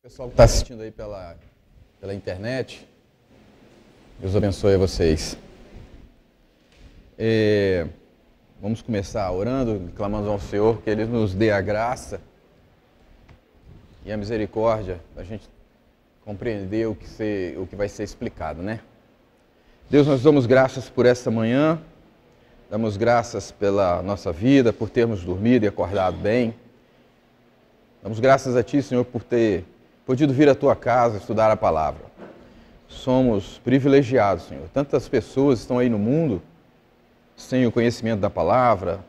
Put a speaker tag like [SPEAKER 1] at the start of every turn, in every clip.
[SPEAKER 1] Pessoal que está assistindo aí pela internet, Deus abençoe a vocês. Vamos começar orando, clamando ao Senhor que Ele nos dê a graça e a misericórdia para a gente compreender o que vai ser explicado, né? Deus, nós damos graças por esta manhã, damos graças pela nossa vida, por termos dormido e acordado bem. Damos graças a Ti, Senhor, por ter podido vir à Tua casa estudar a Palavra. Somos privilegiados, Senhor. Tantas pessoas estão aí no mundo sem o conhecimento da Palavra,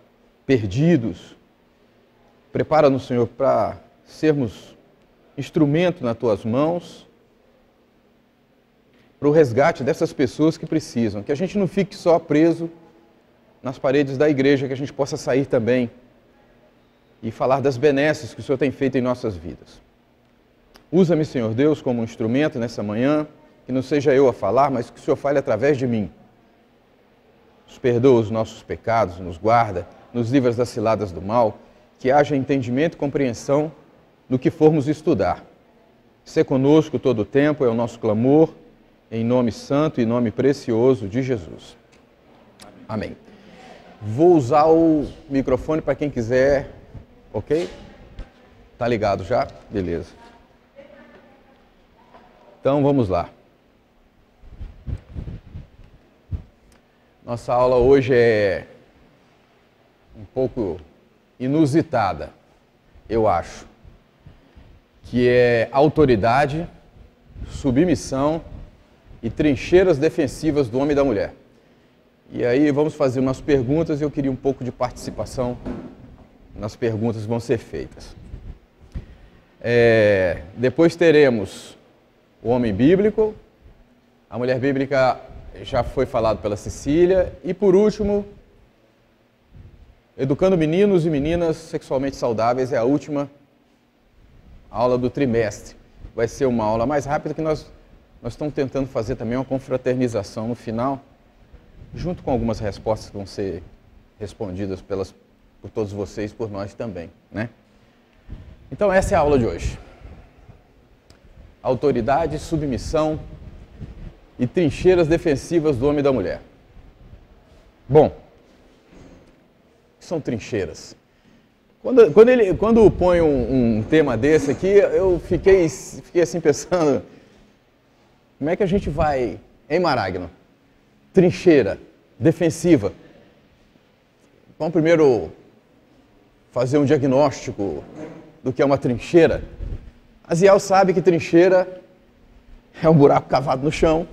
[SPEAKER 1] perdidos. Prepara-nos, Senhor, para sermos instrumento nas Tuas mãos, para o resgate dessas pessoas que precisam. Que a gente não fique só preso nas paredes da igreja, que a gente possa sair também e falar das benesses que o Senhor tem feito em nossas vidas. Usa-me, Senhor Deus, como um instrumento nessa manhã, que não seja eu a falar, mas que o Senhor fale através de mim. Nos perdoa os nossos pecados, nos guarda, nos livra das ciladas do mal, que haja entendimento e compreensão no que formos estudar. Sê conosco todo o tempo, é o nosso clamor, em nome santo e nome precioso de Jesus. Amém. Vou usar o microfone para quem quiser, ok? Tá ligado já? Beleza. Então vamos lá. Nossa aula hoje é um pouco inusitada, eu acho, que é autoridade, submissão e trincheiras defensivas do homem e da mulher. E aí vamos fazer umas perguntas e eu queria um pouco de participação nas perguntas que vão ser feitas. Depois teremos o homem bíblico, a mulher bíblica já foi falado pela Cecília, e por último, educando meninos e meninas sexualmente saudáveis, é a última aula do trimestre. Vai ser uma aula mais rápida que nós estamos tentando fazer também uma confraternização no final, junto com algumas respostas que vão ser respondidas por todos vocês, por nós também, né? Então essa é a aula de hoje. Autoridade, submissão e trincheiras defensivas do homem e da mulher. Bom, o que são trincheiras? Quando põe um tema desse aqui, eu fiquei assim pensando, como é que a gente vai, hein, Maragno? Trincheira, defensiva. Vamos primeiro fazer um diagnóstico do que é uma trincheira. A Ziel sabe que trincheira é um buraco cavado no chão,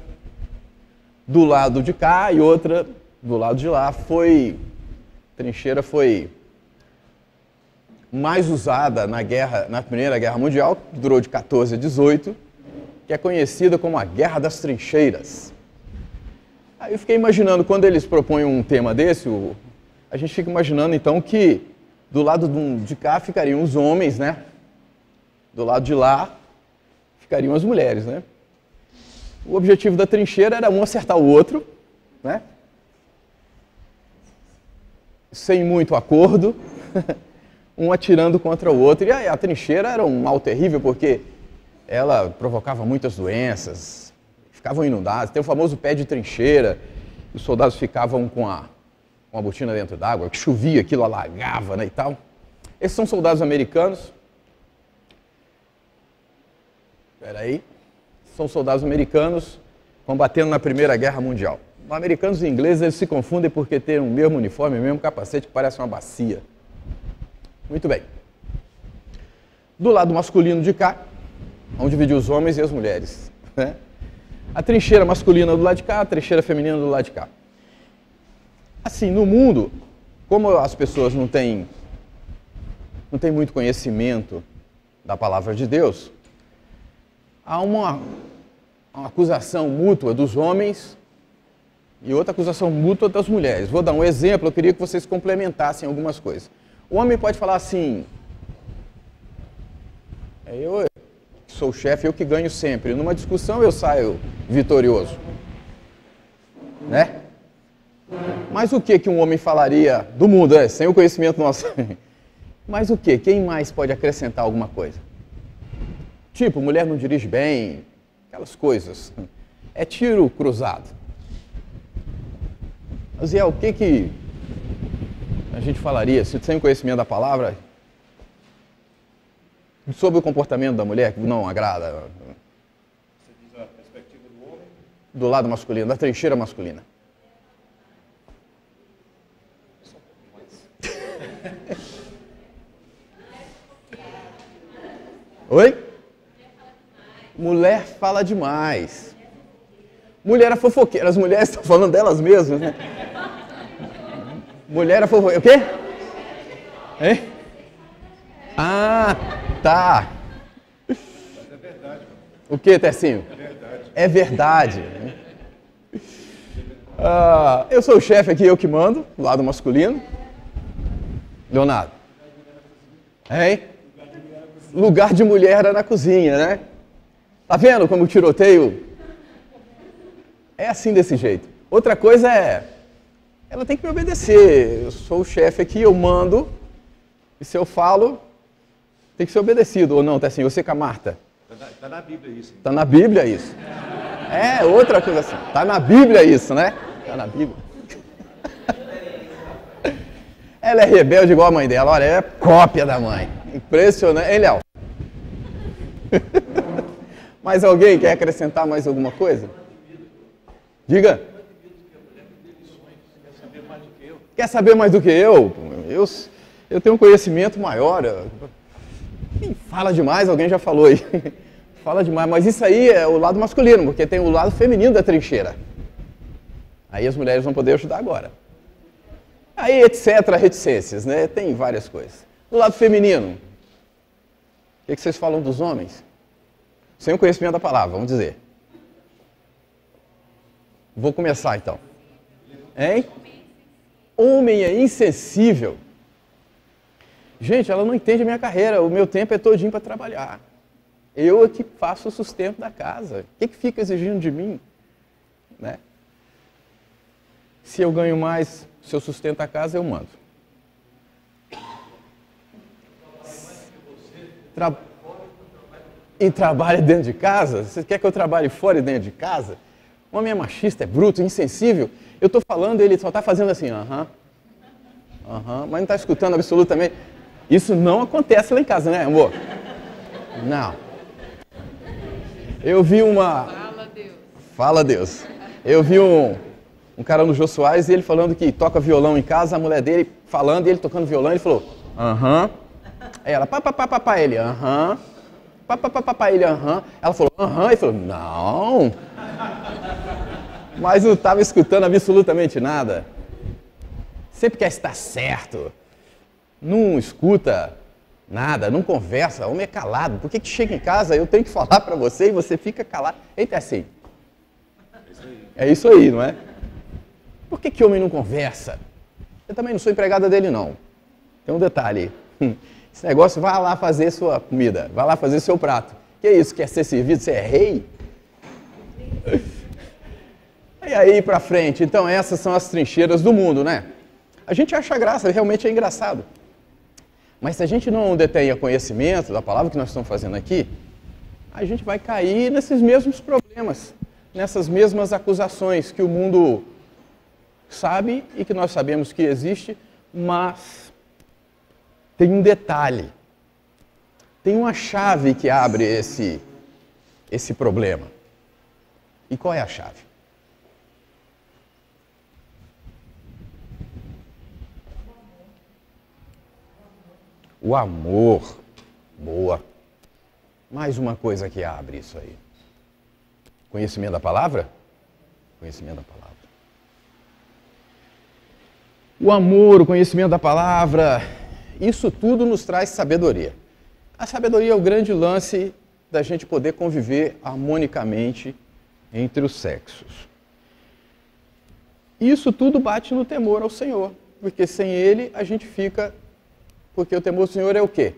[SPEAKER 1] do lado de cá e outra do lado de lá. Trincheira foi mais usada na Primeira Guerra Mundial, que durou de 14 a 18, que é conhecida como a Guerra das Trincheiras. Aí eu fiquei imaginando, quando eles propõem um tema desse, a gente fica imaginando então que do lado de cá ficariam os homens, né? Do lado de lá ficariam as mulheres, né? O objetivo da trincheira era um acertar o outro, né? Sem muito acordo, um atirando contra o outro. E a trincheira era um mal terrível porque ela provocava muitas doenças, ficavam inundados. Tem o famoso pé de trincheira, os soldados ficavam com a botina dentro d'água, que chovia, aquilo alagava, né, e tal. Esses são soldados americanos. São soldados americanos combatendo na Primeira Guerra Mundial. Os americanos e ingleses eles se confundem porque têm o mesmo uniforme, o mesmo capacete que parece uma bacia. Muito bem. Do lado masculino de cá, vamos dividir os homens e as mulheres, né? A trincheira masculina do lado de cá, a trincheira feminina do lado de cá. Assim, no mundo, como as pessoas não têm muito conhecimento da palavra de Deus, há uma acusação mútua dos homens e outra acusação mútua das mulheres. Vou dar um exemplo, eu queria que vocês complementassem algumas coisas. O homem pode falar assim, eu sou o chefe, eu que ganho sempre. Numa discussão eu saio vitorioso, né? Mas o que um homem falaria do mundo, sem o conhecimento nosso? Mas o que? Quem mais pode acrescentar alguma coisa? Tipo, mulher não dirige bem, aquelas coisas. É tiro cruzado. Mas o que a gente falaria, se sem conhecimento da palavra, sobre o comportamento da mulher que não agrada?
[SPEAKER 2] Você diz a perspectiva do homem?
[SPEAKER 1] Do lado masculino, da trincheira masculina.
[SPEAKER 2] Só um pouquinho mais.
[SPEAKER 1] Oi? Mulher fala demais. Mulher é fofoqueira. As mulheres estão falando delas mesmas, né? Mulher é fofoqueira. O quê? Hein? Ah, tá.
[SPEAKER 2] Mas é verdade, mano.
[SPEAKER 1] O que, Tessinho?
[SPEAKER 2] É verdade.
[SPEAKER 1] É verdade. Eu sou o chefe aqui, eu que mando, do lado masculino. Leonardo. Hein? Lugar de mulher era na cozinha, né? Tá vendo como o tiroteio é assim desse jeito? Outra coisa é, ela tem que me obedecer. Eu sou o chefe aqui, eu mando, e se eu falo, tem que ser obedecido. Ou não, Tessinho, você com a Marta?
[SPEAKER 2] Tá na Bíblia isso.
[SPEAKER 1] Tá na Bíblia isso. É, outra coisa assim. Tá na Bíblia isso, né? Tá na Bíblia. Ela é rebelde igual a mãe dela. Olha, é cópia da mãe. Impressionante. Hein, Léo? Mais alguém quer acrescentar mais alguma coisa? Diga. Quer saber mais do que eu? Eu tenho um conhecimento maior. Quem fala demais, alguém já falou aí. Fala demais, mas isso aí é o lado masculino, porque tem o lado feminino da trincheira. Aí as mulheres vão poder ajudar agora. Aí, etc., reticências, né? Tem várias coisas. Do lado feminino, o que vocês falam dos homens? Sem o conhecimento da palavra, vamos dizer. Vou começar então. Hein? Homem é insensível. Gente, ela não entende a minha carreira. O meu tempo é todinho para trabalhar. Eu é que faço o sustento da casa. O que fica exigindo de mim? Né? Se eu ganho mais, se eu sustento a casa, eu mando. E trabalha dentro de casa? Você quer que eu trabalhe fora e dentro de casa? O homem é machista, é bruto, insensível. Eu estou falando, ele só está fazendo assim, mas não está escutando absolutamente. Isso não acontece lá em casa, né, amor? Não. Eu vi uma...
[SPEAKER 3] Fala, Deus.
[SPEAKER 1] Fala, Deus. Eu vi um cara no Jô Soares e ele falando que toca violão em casa, a mulher dele falando e ele tocando violão, ele falou, Aí ela, papapá, ele, papapá, ele, Ela falou, ele falou, não. Mas não estava escutando absolutamente nada. Sempre quer estar certo. Não escuta nada, não conversa, o homem é calado. Por que chega em casa, eu tenho que falar para você e você fica calado? Eita, é assim. É isso aí, não é? Por que homem não conversa? Eu também não sou empregada dele, não. Tem um detalhe aí. Esse negócio, vai lá fazer sua comida, vai lá fazer seu prato. Que isso, quer ser servido? Você é rei? E aí para frente, então essas são as trincheiras do mundo, né? A gente acha graça, realmente é engraçado. Mas se a gente não detenha conhecimento da palavra que nós estamos fazendo aqui, a gente vai cair nesses mesmos problemas, nessas mesmas acusações que o mundo sabe e que nós sabemos que existe, mas tem um detalhe, tem uma chave que abre esse problema. E qual é a chave? O amor. Boa. Mais uma coisa que abre isso aí. Conhecimento da palavra? Conhecimento da palavra. O amor, o conhecimento da palavra, isso tudo nos traz sabedoria. A sabedoria é o grande lance da gente poder conviver harmonicamente entre os sexos. Isso tudo bate no temor ao Senhor, porque sem ele a gente fica... Porque o temor do Senhor é o quê?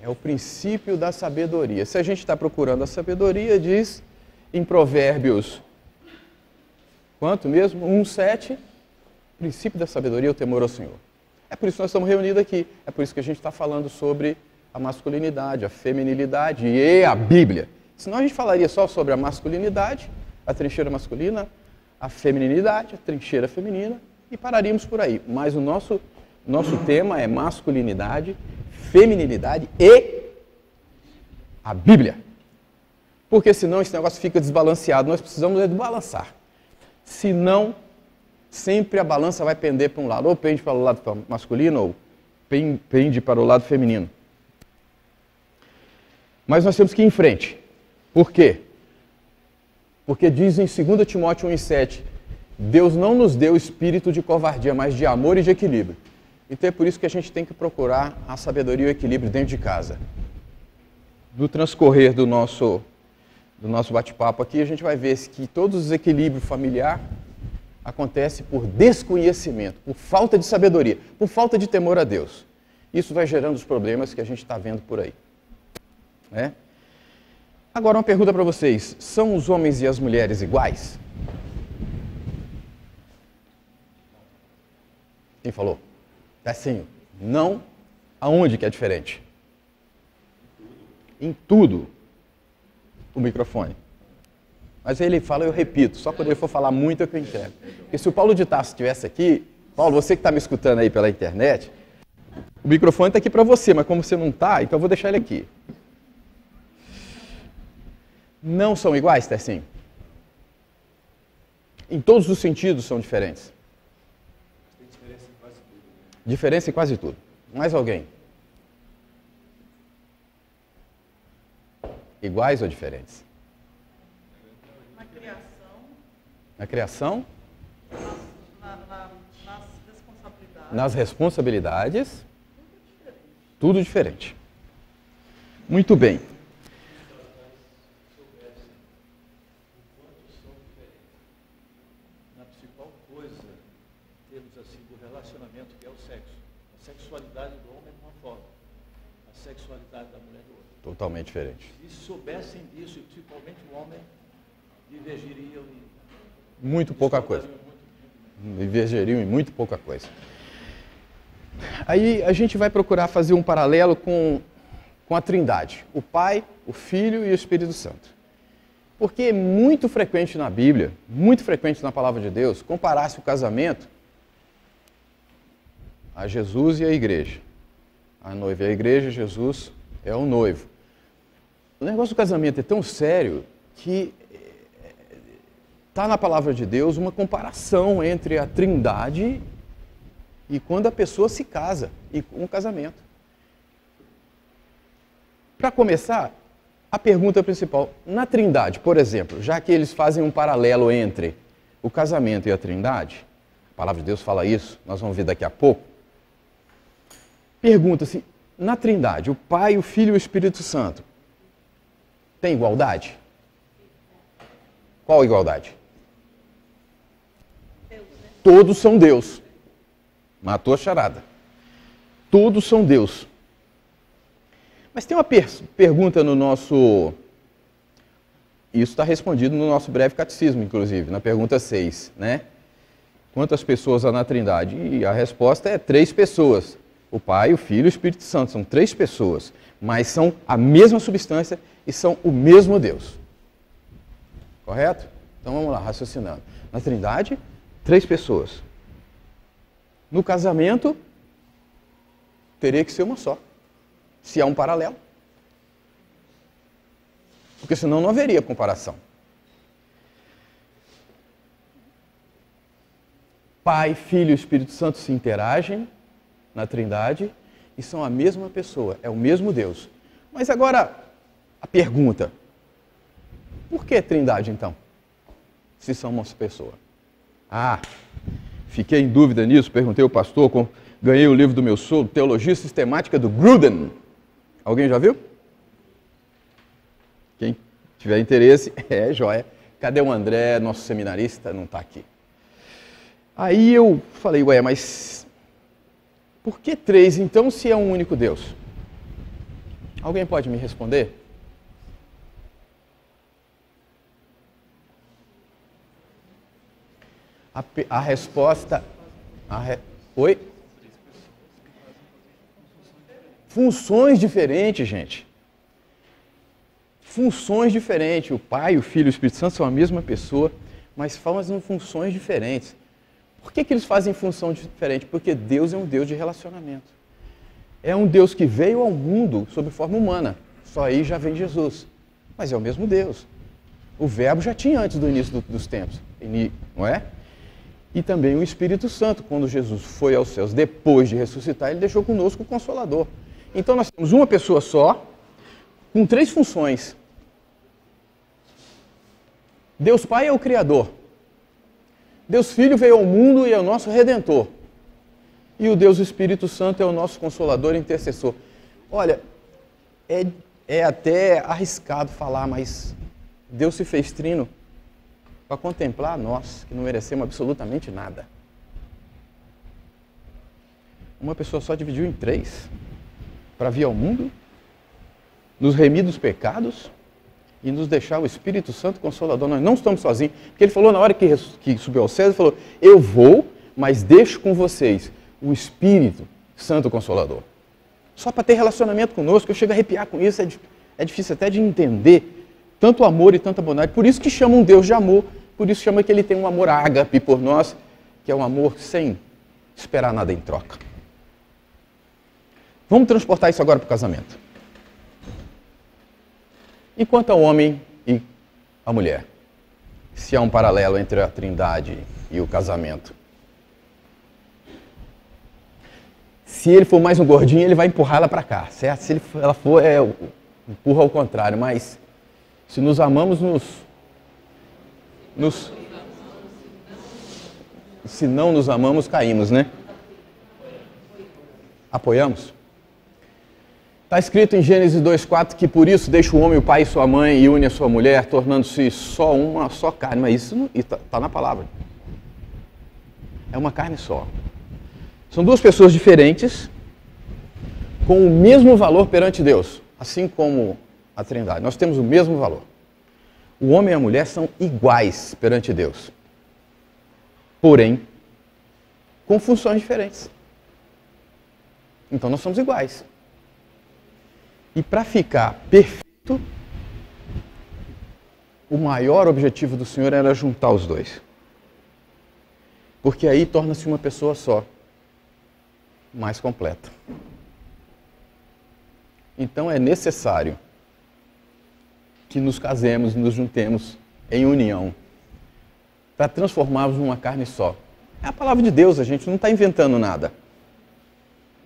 [SPEAKER 1] É o princípio da sabedoria. Se a gente está procurando a sabedoria, diz em Provérbios, quanto mesmo? 1:7, princípio da sabedoria é o temor ao Senhor. É por isso que nós estamos reunidos aqui. É por isso que a gente está falando sobre a masculinidade, a feminilidade e a Bíblia. Senão a gente falaria só sobre a masculinidade, a trincheira masculina, a feminilidade, a trincheira feminina e pararíamos por aí. Mas o nosso tema é masculinidade, feminilidade e a Bíblia. Porque senão esse negócio fica desbalanceado. Nós precisamos de balançar. Senão, sempre a balança vai pender para um lado. Ou pende para o lado masculino, ou pende para o lado feminino. Mas nós temos que ir em frente. Por quê? Porque diz em 2 Timóteo 1,7, Deus não nos deu espírito de covardia, mas de amor e de equilíbrio. Então é por isso que a gente tem que procurar a sabedoria e o equilíbrio dentro de casa. No transcorrer do nosso bate-papo aqui, a gente vai ver que todos os desequilíbrios familiares acontecem por desconhecimento, por falta de sabedoria, por falta de temor a Deus. Isso vai gerando os problemas que a gente está vendo por aí. Né? Agora uma pergunta para vocês, são os homens e as mulheres iguais? Quem falou? Assim, não, aonde que é diferente? Em tudo. O microfone. Mas ele fala, eu repito, só quando ele for falar muito é que eu entendo. Porque se o Paulo de Tarso estivesse aqui, Paulo, você que está me escutando aí pela internet, o microfone está aqui para você, mas como você não está, então eu vou deixar ele aqui. Não são iguais, Tercinho? Em todos os sentidos são diferentes.
[SPEAKER 2] Tem diferença em quase tudo.
[SPEAKER 1] Diferença em quase tudo. Mais alguém? Iguais ou diferentes?
[SPEAKER 3] Na criação.
[SPEAKER 1] Na criação?
[SPEAKER 3] Nas responsabilidades.
[SPEAKER 1] Nas responsabilidades? Tudo diferente. Muito bem.
[SPEAKER 2] Na principal coisa, em termos assim, do relacionamento, que é o sexo. A sexualidade do homem é de uma forma, a sexualidade da mulher de outra.
[SPEAKER 1] Totalmente diferente.
[SPEAKER 2] Se soubessem disso, e principalmente o homem, divergiriam e
[SPEAKER 1] Muito pouca coisa. Divergeriam em muito pouca coisa. Aí a gente vai procurar fazer um paralelo com a Trindade. O Pai, o Filho e o Espírito Santo. Porque é muito frequente na Bíblia, muito frequente na Palavra de Deus, comparar-se o casamento a Jesus e a igreja. A noiva é a igreja, Jesus é o noivo. O negócio do casamento é tão sério que está na Palavra de Deus uma comparação entre a Trindade e quando a pessoa se casa, e um casamento. Para começar, a pergunta principal, na Trindade, por exemplo, já que eles fazem um paralelo entre o casamento e a Trindade, a Palavra de Deus fala isso, nós vamos ver daqui a pouco, pergunta-se, na Trindade, o Pai, o Filho e o Espírito Santo, tem igualdade? Qual igualdade? Todos são Deus. Matou a charada. Todos são Deus. Mas tem uma pergunta no nosso... Isso está respondido no nosso breve catecismo, inclusive, na pergunta 6, né? Quantas pessoas há na Trindade? E a resposta é 3 pessoas. O Pai, o Filho e o Espírito Santo. São 3 pessoas, mas são a mesma substância e são o mesmo Deus. Correto? Então vamos lá, raciocinando. Na Trindade, 3 pessoas. No casamento, teria que ser uma só, se há um paralelo. Porque senão não haveria comparação. Pai, Filho e Espírito Santo se interagem na Trindade e são a mesma pessoa, é o mesmo Deus. Mas agora, a pergunta, por que Trindade então? Se são uma pessoa. Fiquei em dúvida nisso, perguntei ao pastor, ganhei o livro do meu sogro, Teologia Sistemática do Gruden. Alguém já viu? Quem tiver interesse, joia. Cadê o André, nosso seminarista? Não está aqui. Aí eu falei, mas por que 3 então, se é um único Deus? Alguém pode me responder? A resposta... Oi? Funções diferentes, gente. Funções diferentes. O Pai, o Filho e o Espírito Santo são a mesma pessoa, mas fazem funções diferentes. Por que eles fazem função diferente? Porque Deus é um Deus de relacionamento. É um Deus que veio ao mundo sob forma humana. Só aí já vem Jesus. Mas é o mesmo Deus. O Verbo já tinha antes do início dos tempos, não é? E também o Espírito Santo, quando Jesus foi aos céus, depois de ressuscitar, ele deixou conosco o Consolador. Então nós temos uma pessoa só, com 3 funções. Deus Pai é o Criador. Deus Filho veio ao mundo e é o nosso Redentor. E o Deus Espírito Santo é o nosso Consolador e Intercessor. Olha, é até arriscado falar, mas Deus se fez trino para contemplar nós, que não merecemos absolutamente nada. Uma pessoa só dividiu em 3, para vir ao mundo, nos remir dos pecados e nos deixar o Espírito Santo Consolador. Nós não estamos sozinhos, porque ele falou na hora que subiu aos céus, ele falou, eu vou, mas deixo com vocês o Espírito Santo Consolador. Só para ter relacionamento conosco, eu chego a arrepiar com isso, é difícil até de entender tanto amor e tanta bondade. Por isso que chama um Deus de amor, por isso chama que ele tem um amor ágape por nós, que é um amor sem esperar nada em troca. Vamos transportar isso agora para o casamento. E quanto ao homem e a mulher? Se há um paralelo entre a Trindade e o casamento. Se ele for mais um gordinho, ele vai empurrar ela para cá, certo? Se ela for, empurra ao contrário, mas se nos amamos, se não nos amamos, caímos, né? Apoiamos? Está escrito em Gênesis 2,4 que por isso deixa o homem, o pai e sua mãe e une a sua mulher, tornando-se só uma só carne. Mas isso está na palavra. É uma carne só. São 2 pessoas diferentes, com o mesmo valor perante Deus, assim como a Trindade. Nós temos o mesmo valor. O homem e a mulher são iguais perante Deus. Porém, com funções diferentes. Então nós somos iguais. E para ficar perfeito, o maior objetivo do Senhor era juntar os 2. Porque aí torna-se uma pessoa só, mais completa. Então é necessário que nos casemos, nos juntemos em união, para transformarmos numa carne só. É a palavra de Deus, a gente não está inventando nada.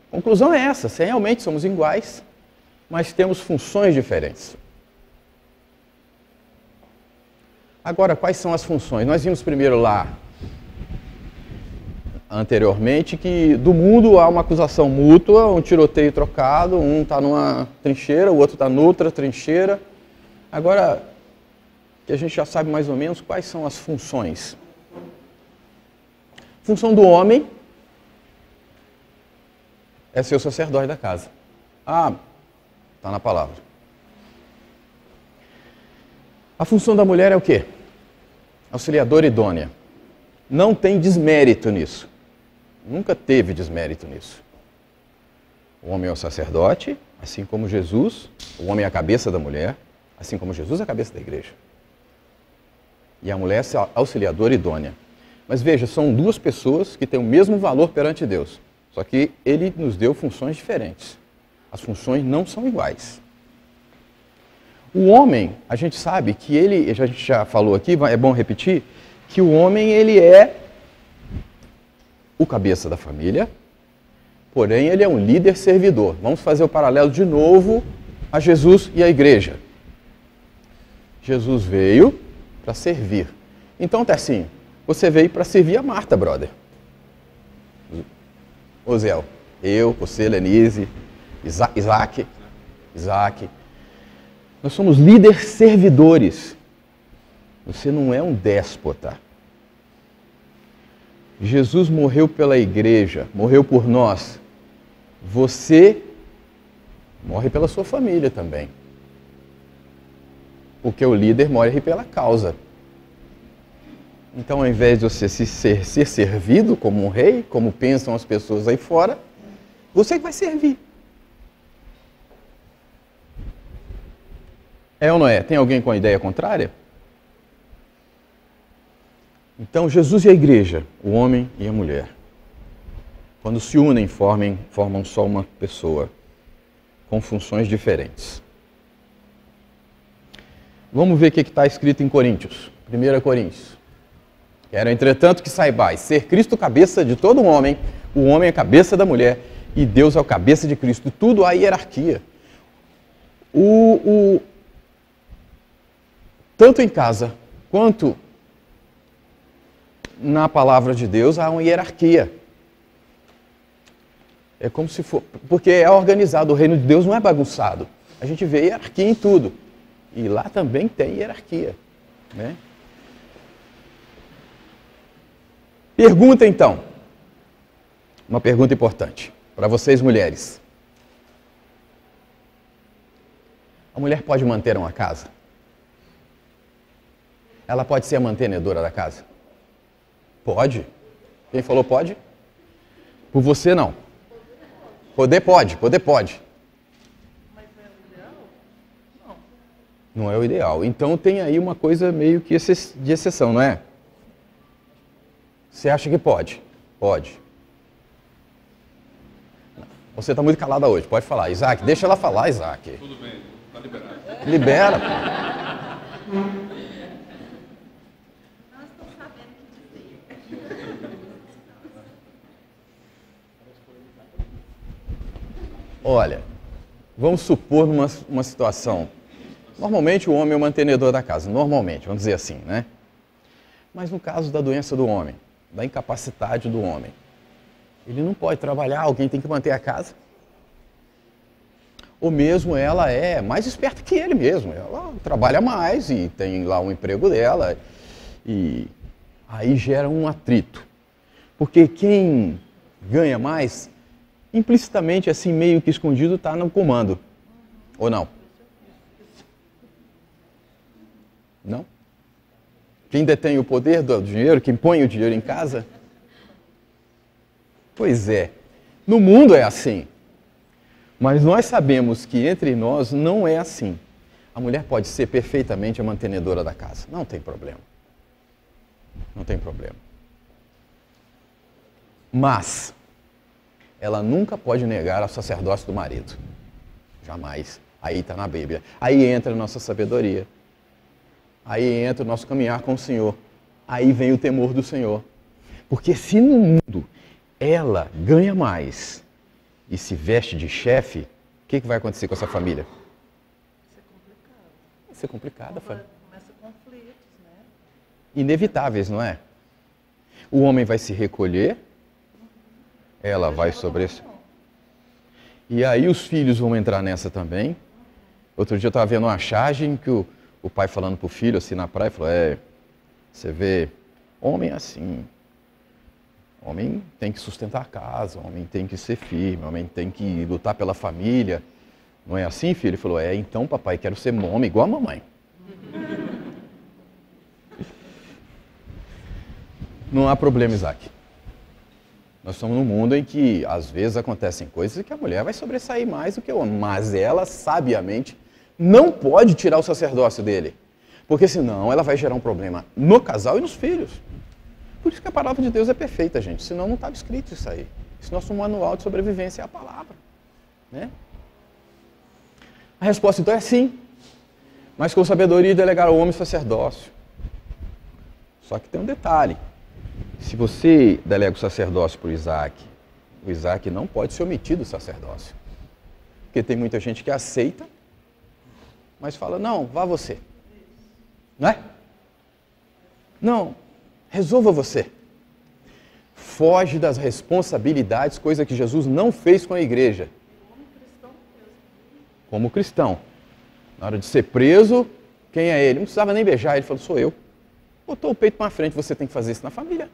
[SPEAKER 1] A conclusão é essa, se realmente somos iguais, mas temos funções diferentes. Agora, quais são as funções? Nós vimos primeiro lá, anteriormente, que do mundo há uma acusação mútua, um tiroteio trocado, um está numa trincheira, o outro está noutra trincheira. Agora, que a gente já sabe mais ou menos quais são as funções. A função do homem é ser o sacerdote da casa. Ah, está na palavra. A função da mulher é o quê? Auxiliadora idônea. Não tem desmérito nisso. Nunca teve desmérito nisso. O homem é o sacerdote, assim como Jesus. O homem é a cabeça da mulher, assim como Jesus é a cabeça da igreja. E a mulher é a auxiliadora idônea. Mas veja, são 2 pessoas que têm o mesmo valor perante Deus. Só que ele nos deu funções diferentes. As funções não são iguais. O homem, a gente sabe que ele, a gente já falou aqui, é bom repetir, que o homem ele é o cabeça da família, porém ele é um líder servidor. Vamos fazer o paralelo de novo a Jesus e a igreja. Jesus veio para servir. Então, Tercinho, você veio para servir a Marta, brother. Oziel, eu, você, Lenise, Isaac. Nós somos líderes servidores. Você não é um déspota. Jesus morreu pela igreja, morreu por nós. Você morre pela sua família também. Porque o líder morre pela causa. Então, ao invés de você ser servido como um rei, como pensam as pessoas aí fora, você que vai servir. É ou não é? Tem alguém com a ideia contrária? Então, Jesus e a igreja, o homem e a mulher, quando se unem, formam só uma pessoa, com funções diferentes. Vamos ver o que está escrito em Coríntios, 1 Coríntios. Quero, entretanto, que saibais, ser Cristo cabeça de todo homem, o homem é cabeça da mulher, e Deus é o cabeça de Cristo. Tudo há hierarquia. Tanto em casa, quanto na palavra de Deus, há uma hierarquia. É como se for, porque é organizado, o reino de Deus não é bagunçado. A gente vê hierarquia em tudo. E lá também tem hierarquia, né? Pergunta então, uma pergunta importante para vocês mulheres. A mulher pode manter uma casa? Ela pode ser a mantenedora da casa? Pode. Quem falou pode? Por você não. Poder pode.
[SPEAKER 3] Mas é o ideal? Não.
[SPEAKER 1] Não é o ideal. Então tem aí uma coisa meio que de exceção, não é? Você acha que pode? Pode. Você está muito calada hoje, pode falar. Isaac, deixa ela falar, Isaac.
[SPEAKER 4] Tudo bem, está liberado.
[SPEAKER 1] Libera, pô.
[SPEAKER 3] Nós estamos sabendo o que dizer.
[SPEAKER 1] Olha, vamos supor uma situação. Normalmente o homem é o mantenedor da casa, normalmente, vamos dizer assim, né? Mas no caso da doença do homem, da incapacidade do homem, ele não pode trabalhar, alguém tem que manter a casa. Ou mesmo ela é mais esperta que ele mesmo, ela trabalha mais e tem lá o emprego dela, e aí gera um atrito. Porque quem ganha mais, implicitamente, assim, meio que escondido, está no comando. Ou não? Não? Quem detém o poder do dinheiro, quem põe o dinheiro em casa? Pois é. No mundo é assim. Mas nós sabemos que entre nós não é assim. A mulher pode ser perfeitamente a mantenedora da casa. Não tem problema. Não tem problema. Mas ela nunca pode negar ao sacerdócio do marido. Jamais. Aí está na Bíblia. Aí entra a nossa sabedoria. Aí entra o nosso caminhar com o Senhor. Aí vem o temor do Senhor. Porque se no mundo ela ganha mais e se veste de chefe, o que vai acontecer com essa família? Vai ser complicado.
[SPEAKER 3] Começa conflitos, né?
[SPEAKER 1] Inevitáveis, não é? O homem vai se recolher, ela vai sobressair. E aí os filhos vão entrar nessa também. Outro dia eu estava vendo uma charge que o pai falando para o filho, assim, na praia, falou, você vê, homem é assim, homem tem que sustentar a casa, homem tem que ser firme, homem tem que lutar pela família. Não é assim, filho? Ele falou, então, papai, quero ser homem igual a mamãe. Não há problema, Isaac. Nós estamos num mundo em que, às vezes, acontecem coisas que a mulher vai sobressair mais do que o homem, mas ela, sabiamente, não pode tirar o sacerdócio dele, porque senão ela vai gerar um problema no casal e nos filhos. Por isso que a palavra de Deus é perfeita, gente, senão não estava escrito isso aí. Esse nosso manual de sobrevivência é a palavra, né? A resposta então é sim, mas com sabedoria delegar ao homem o sacerdócio. Só que tem um detalhe, se você delega o sacerdócio para o Isaac não pode se omitir do sacerdócio, porque tem muita gente que aceita, mas fala, não, vá você. Não é? Não, resolva você. Foge das responsabilidades, coisa que Jesus não fez com a igreja. Como cristão. Na hora de ser preso, quem é ele? Não precisava nem beijar, ele falou, sou eu. Botou o peito para frente, você tem que fazer isso na família.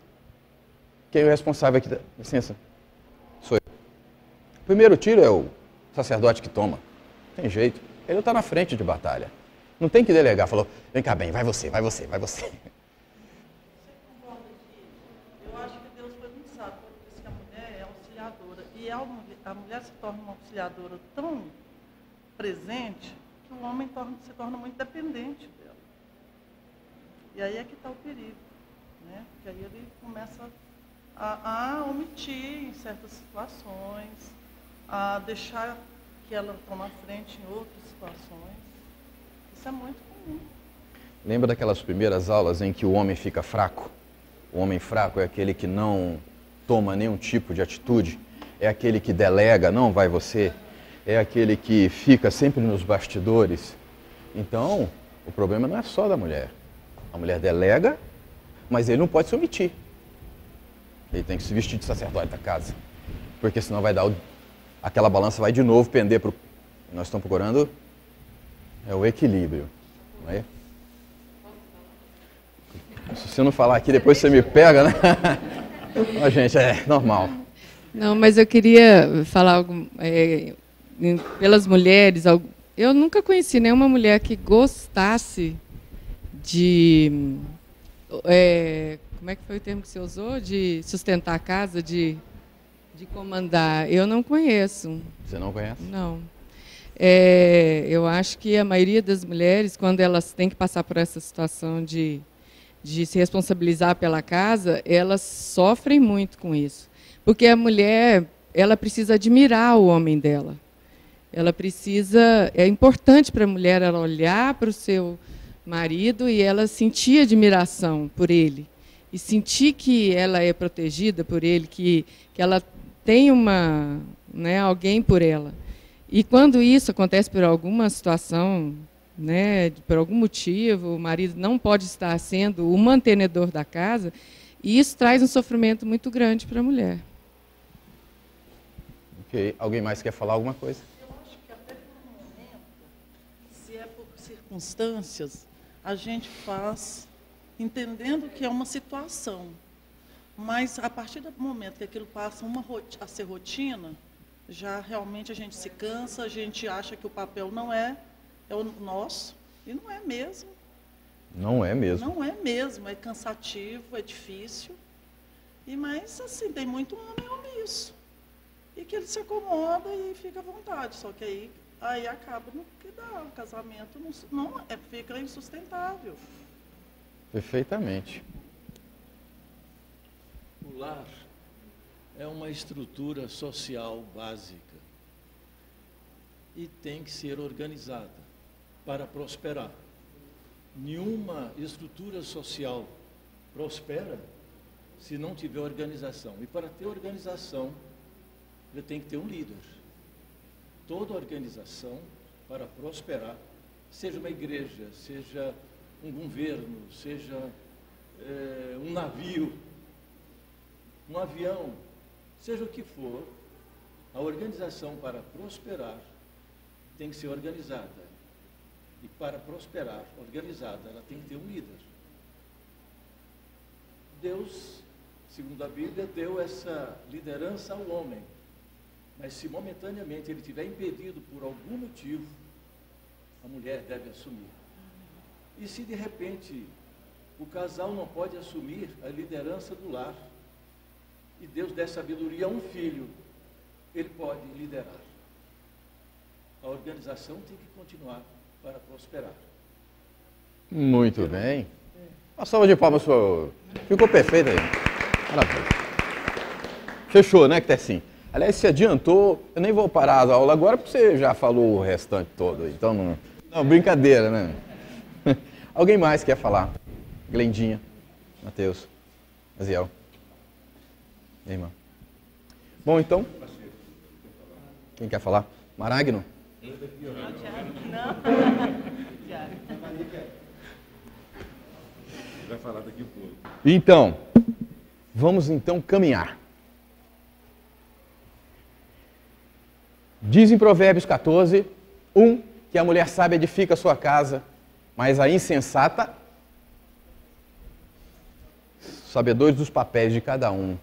[SPEAKER 1] Quem é o responsável aqui? Licença. Sou eu. O primeiro tiro é o sacerdote que toma. Não tem jeito. Ele está na frente de batalha. Não tem que delegar. Falou, vem cá bem, vai você, vai você, vai você.
[SPEAKER 3] Você concorda que eu acho que Deus foi muito sábio, quando disse que a mulher é auxiliadora. E a mulher se torna uma auxiliadora tão presente que o homem se torna muito dependente dela. E aí é que está o perigo, né? Porque aí ele começa a omitir em certas situações, a deixar que ela tome a frente em outras situações. Isso é muito comum.
[SPEAKER 1] Lembra daquelas primeiras aulas em que o homem fica fraco? O homem fraco é aquele que não toma nenhum tipo de atitude, é aquele que delega, não vai você, é aquele que fica sempre nos bastidores. Então, o problema não é só da mulher. A mulher delega, mas ele não pode se omitir. Ele tem que se vestir de sacerdote da casa, porque senão vai dar aquela balança vai de novo pender para o... Nós estamos procurando o equilíbrio, não é? Se você não falar aqui, depois você me pega, né? Ó, gente, é normal.
[SPEAKER 4] Não, mas eu queria falar pelas mulheres. Eu nunca conheci nenhuma mulher que gostasse de... como é que foi o termo que você usou? De sustentar a casa, de comandar. Eu não conheço.
[SPEAKER 1] Você não conhece?
[SPEAKER 4] Não. Eu acho que a maioria das mulheres, quando elas têm que passar por essa situação de se responsabilizar pela casa, elas sofrem muito com isso. Porque a mulher, ela precisa admirar o homem dela. Ela precisa... É importante para a mulher ela olhar para o seu marido e ela sentir admiração por ele. E sentir que ela é protegida por ele, que ela tem alguém por ela. E quando isso acontece por alguma situação, né, por algum motivo, o marido não pode estar sendo o mantenedor da casa, e isso traz um sofrimento muito grande para a mulher.
[SPEAKER 1] Ok. Alguém mais quer falar alguma coisa?
[SPEAKER 3] Eu acho que até por um momento, se é por circunstâncias, a gente faz entendendo que é uma situação. Mas a partir do momento que aquilo passa a ser rotina, já realmente a gente se cansa, a gente acha que o papel não é o nosso, e não é mesmo.
[SPEAKER 1] Não é mesmo.
[SPEAKER 3] Não é mesmo, é cansativo, é difícil. Mas, assim, tem muito homem omisso. E que ele se acomoda e fica à vontade. Só que aí acaba no que dá. O casamento fica insustentável.
[SPEAKER 1] Perfeitamente.
[SPEAKER 2] O lar é uma estrutura social básica e tem que ser organizada para prosperar. Nenhuma estrutura social prospera se não tiver organização. E para ter organização, ele tem que ter um líder. Toda organização, para prosperar, seja uma igreja, seja um governo, seja um navio, um avião, seja o que for, a organização para prosperar tem que ser organizada. E para prosperar, organizada, ela tem que ter um líder. Deus, segundo a Bíblia, deu essa liderança ao homem. Mas se momentaneamente ele estiver impedido por algum motivo, a mulher deve assumir. E se de repente o casal não pode assumir a liderança do lar, e Deus der sabedoria a um filho, ele pode liderar. A organização tem que continuar para prosperar.
[SPEAKER 1] Muito bem. Uma salva de palmas, senhor. Ficou perfeito aí. Maravilha. Fechou, né, Tessim? Aliás, se adiantou, eu nem vou parar a aula agora, porque você já falou o restante todo. Então, não, brincadeira, né? Alguém mais quer falar? Glendinha, Matheus, Aziel. E aí, irmão? Bom, então, quem quer falar? Maragno?
[SPEAKER 3] Não. Tiago.
[SPEAKER 5] Vai falar daqui a pouco.
[SPEAKER 1] Então, vamos então caminhar. Diz em Provérbios 14, 1, que a mulher sábia edifica a sua casa, mas a insensata, sabedores dos papéis de cada um,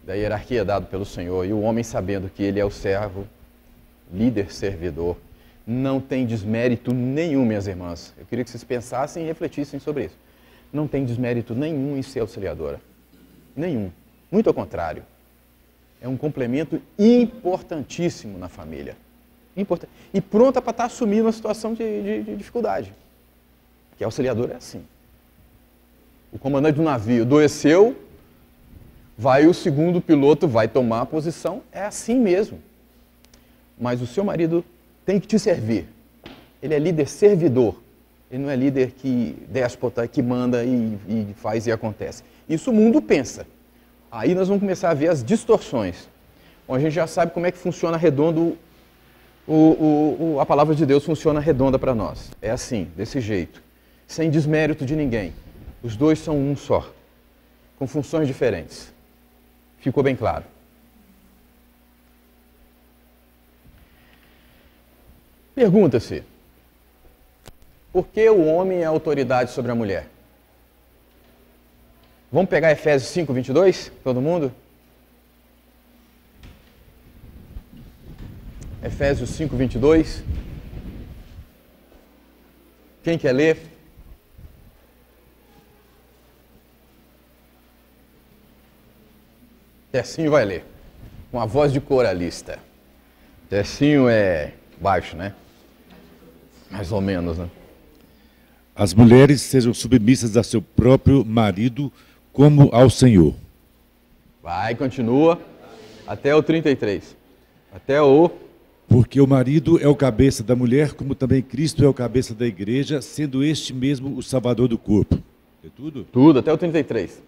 [SPEAKER 1] da hierarquia dado pelo Senhor, e o homem sabendo que ele é o servo, líder, servidor, não tem desmérito nenhum, minhas irmãs. Eu queria que vocês pensassem e refletissem sobre isso. Não tem desmérito nenhum em ser auxiliadora. Nenhum. Muito ao contrário. É um complemento importantíssimo na família. Importante. E pronta para estar assumindo uma situação de dificuldade. Que auxiliador é assim. O comandante do navio adoeceu, vai o segundo piloto, vai tomar a posição, é assim mesmo. Mas o seu marido tem que te servir. Ele é líder servidor. Ele não é líder que déspota, que manda e faz e acontece. Isso o mundo pensa. Aí nós vamos começar a ver as distorções. Bom, a gente já sabe como é que funciona redondo, a palavra de Deus funciona redonda para nós. É assim, desse jeito. Sem desmérito de ninguém. Os dois são um só. Com funções diferentes. Ficou bem claro? Pergunta-se, por que o homem é autoridade sobre a mulher? Vamos pegar Efésios 5, 22, todo mundo? Efésios 5, 22. Quem quer ler? Tecinho vai ler, com a voz de coralista. Tecinho é baixo, né? Mais ou menos, né?
[SPEAKER 5] As mulheres sejam submissas a seu próprio marido como ao Senhor.
[SPEAKER 1] Vai, continua. Até o 33. Até o...
[SPEAKER 5] Porque o marido é o cabeça da mulher, como também Cristo é o cabeça da igreja, sendo este mesmo o salvador do corpo. É tudo?
[SPEAKER 1] Tudo, até o 33.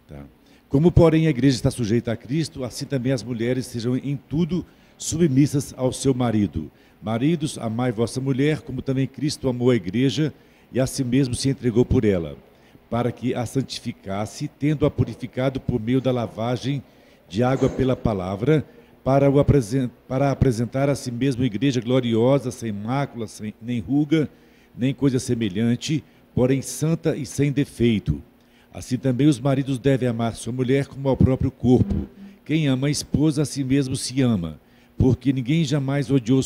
[SPEAKER 5] Tá. Como, porém, a igreja está sujeita a Cristo, assim também as mulheres sejam em tudo submissas ao seu marido. Maridos, amai vossa mulher, como também Cristo amou a igreja e a si mesmo se entregou por ela, para que a santificasse, tendo-a purificado por meio da lavagem de água pela palavra, para apresentar a si mesmo igreja gloriosa, sem mácula, nem ruga, nem coisa semelhante, porém santa e sem defeito. Assim também os maridos devem amar sua mulher como ao próprio corpo. Quem ama a esposa, a si mesmo se ama, porque ninguém jamais odiou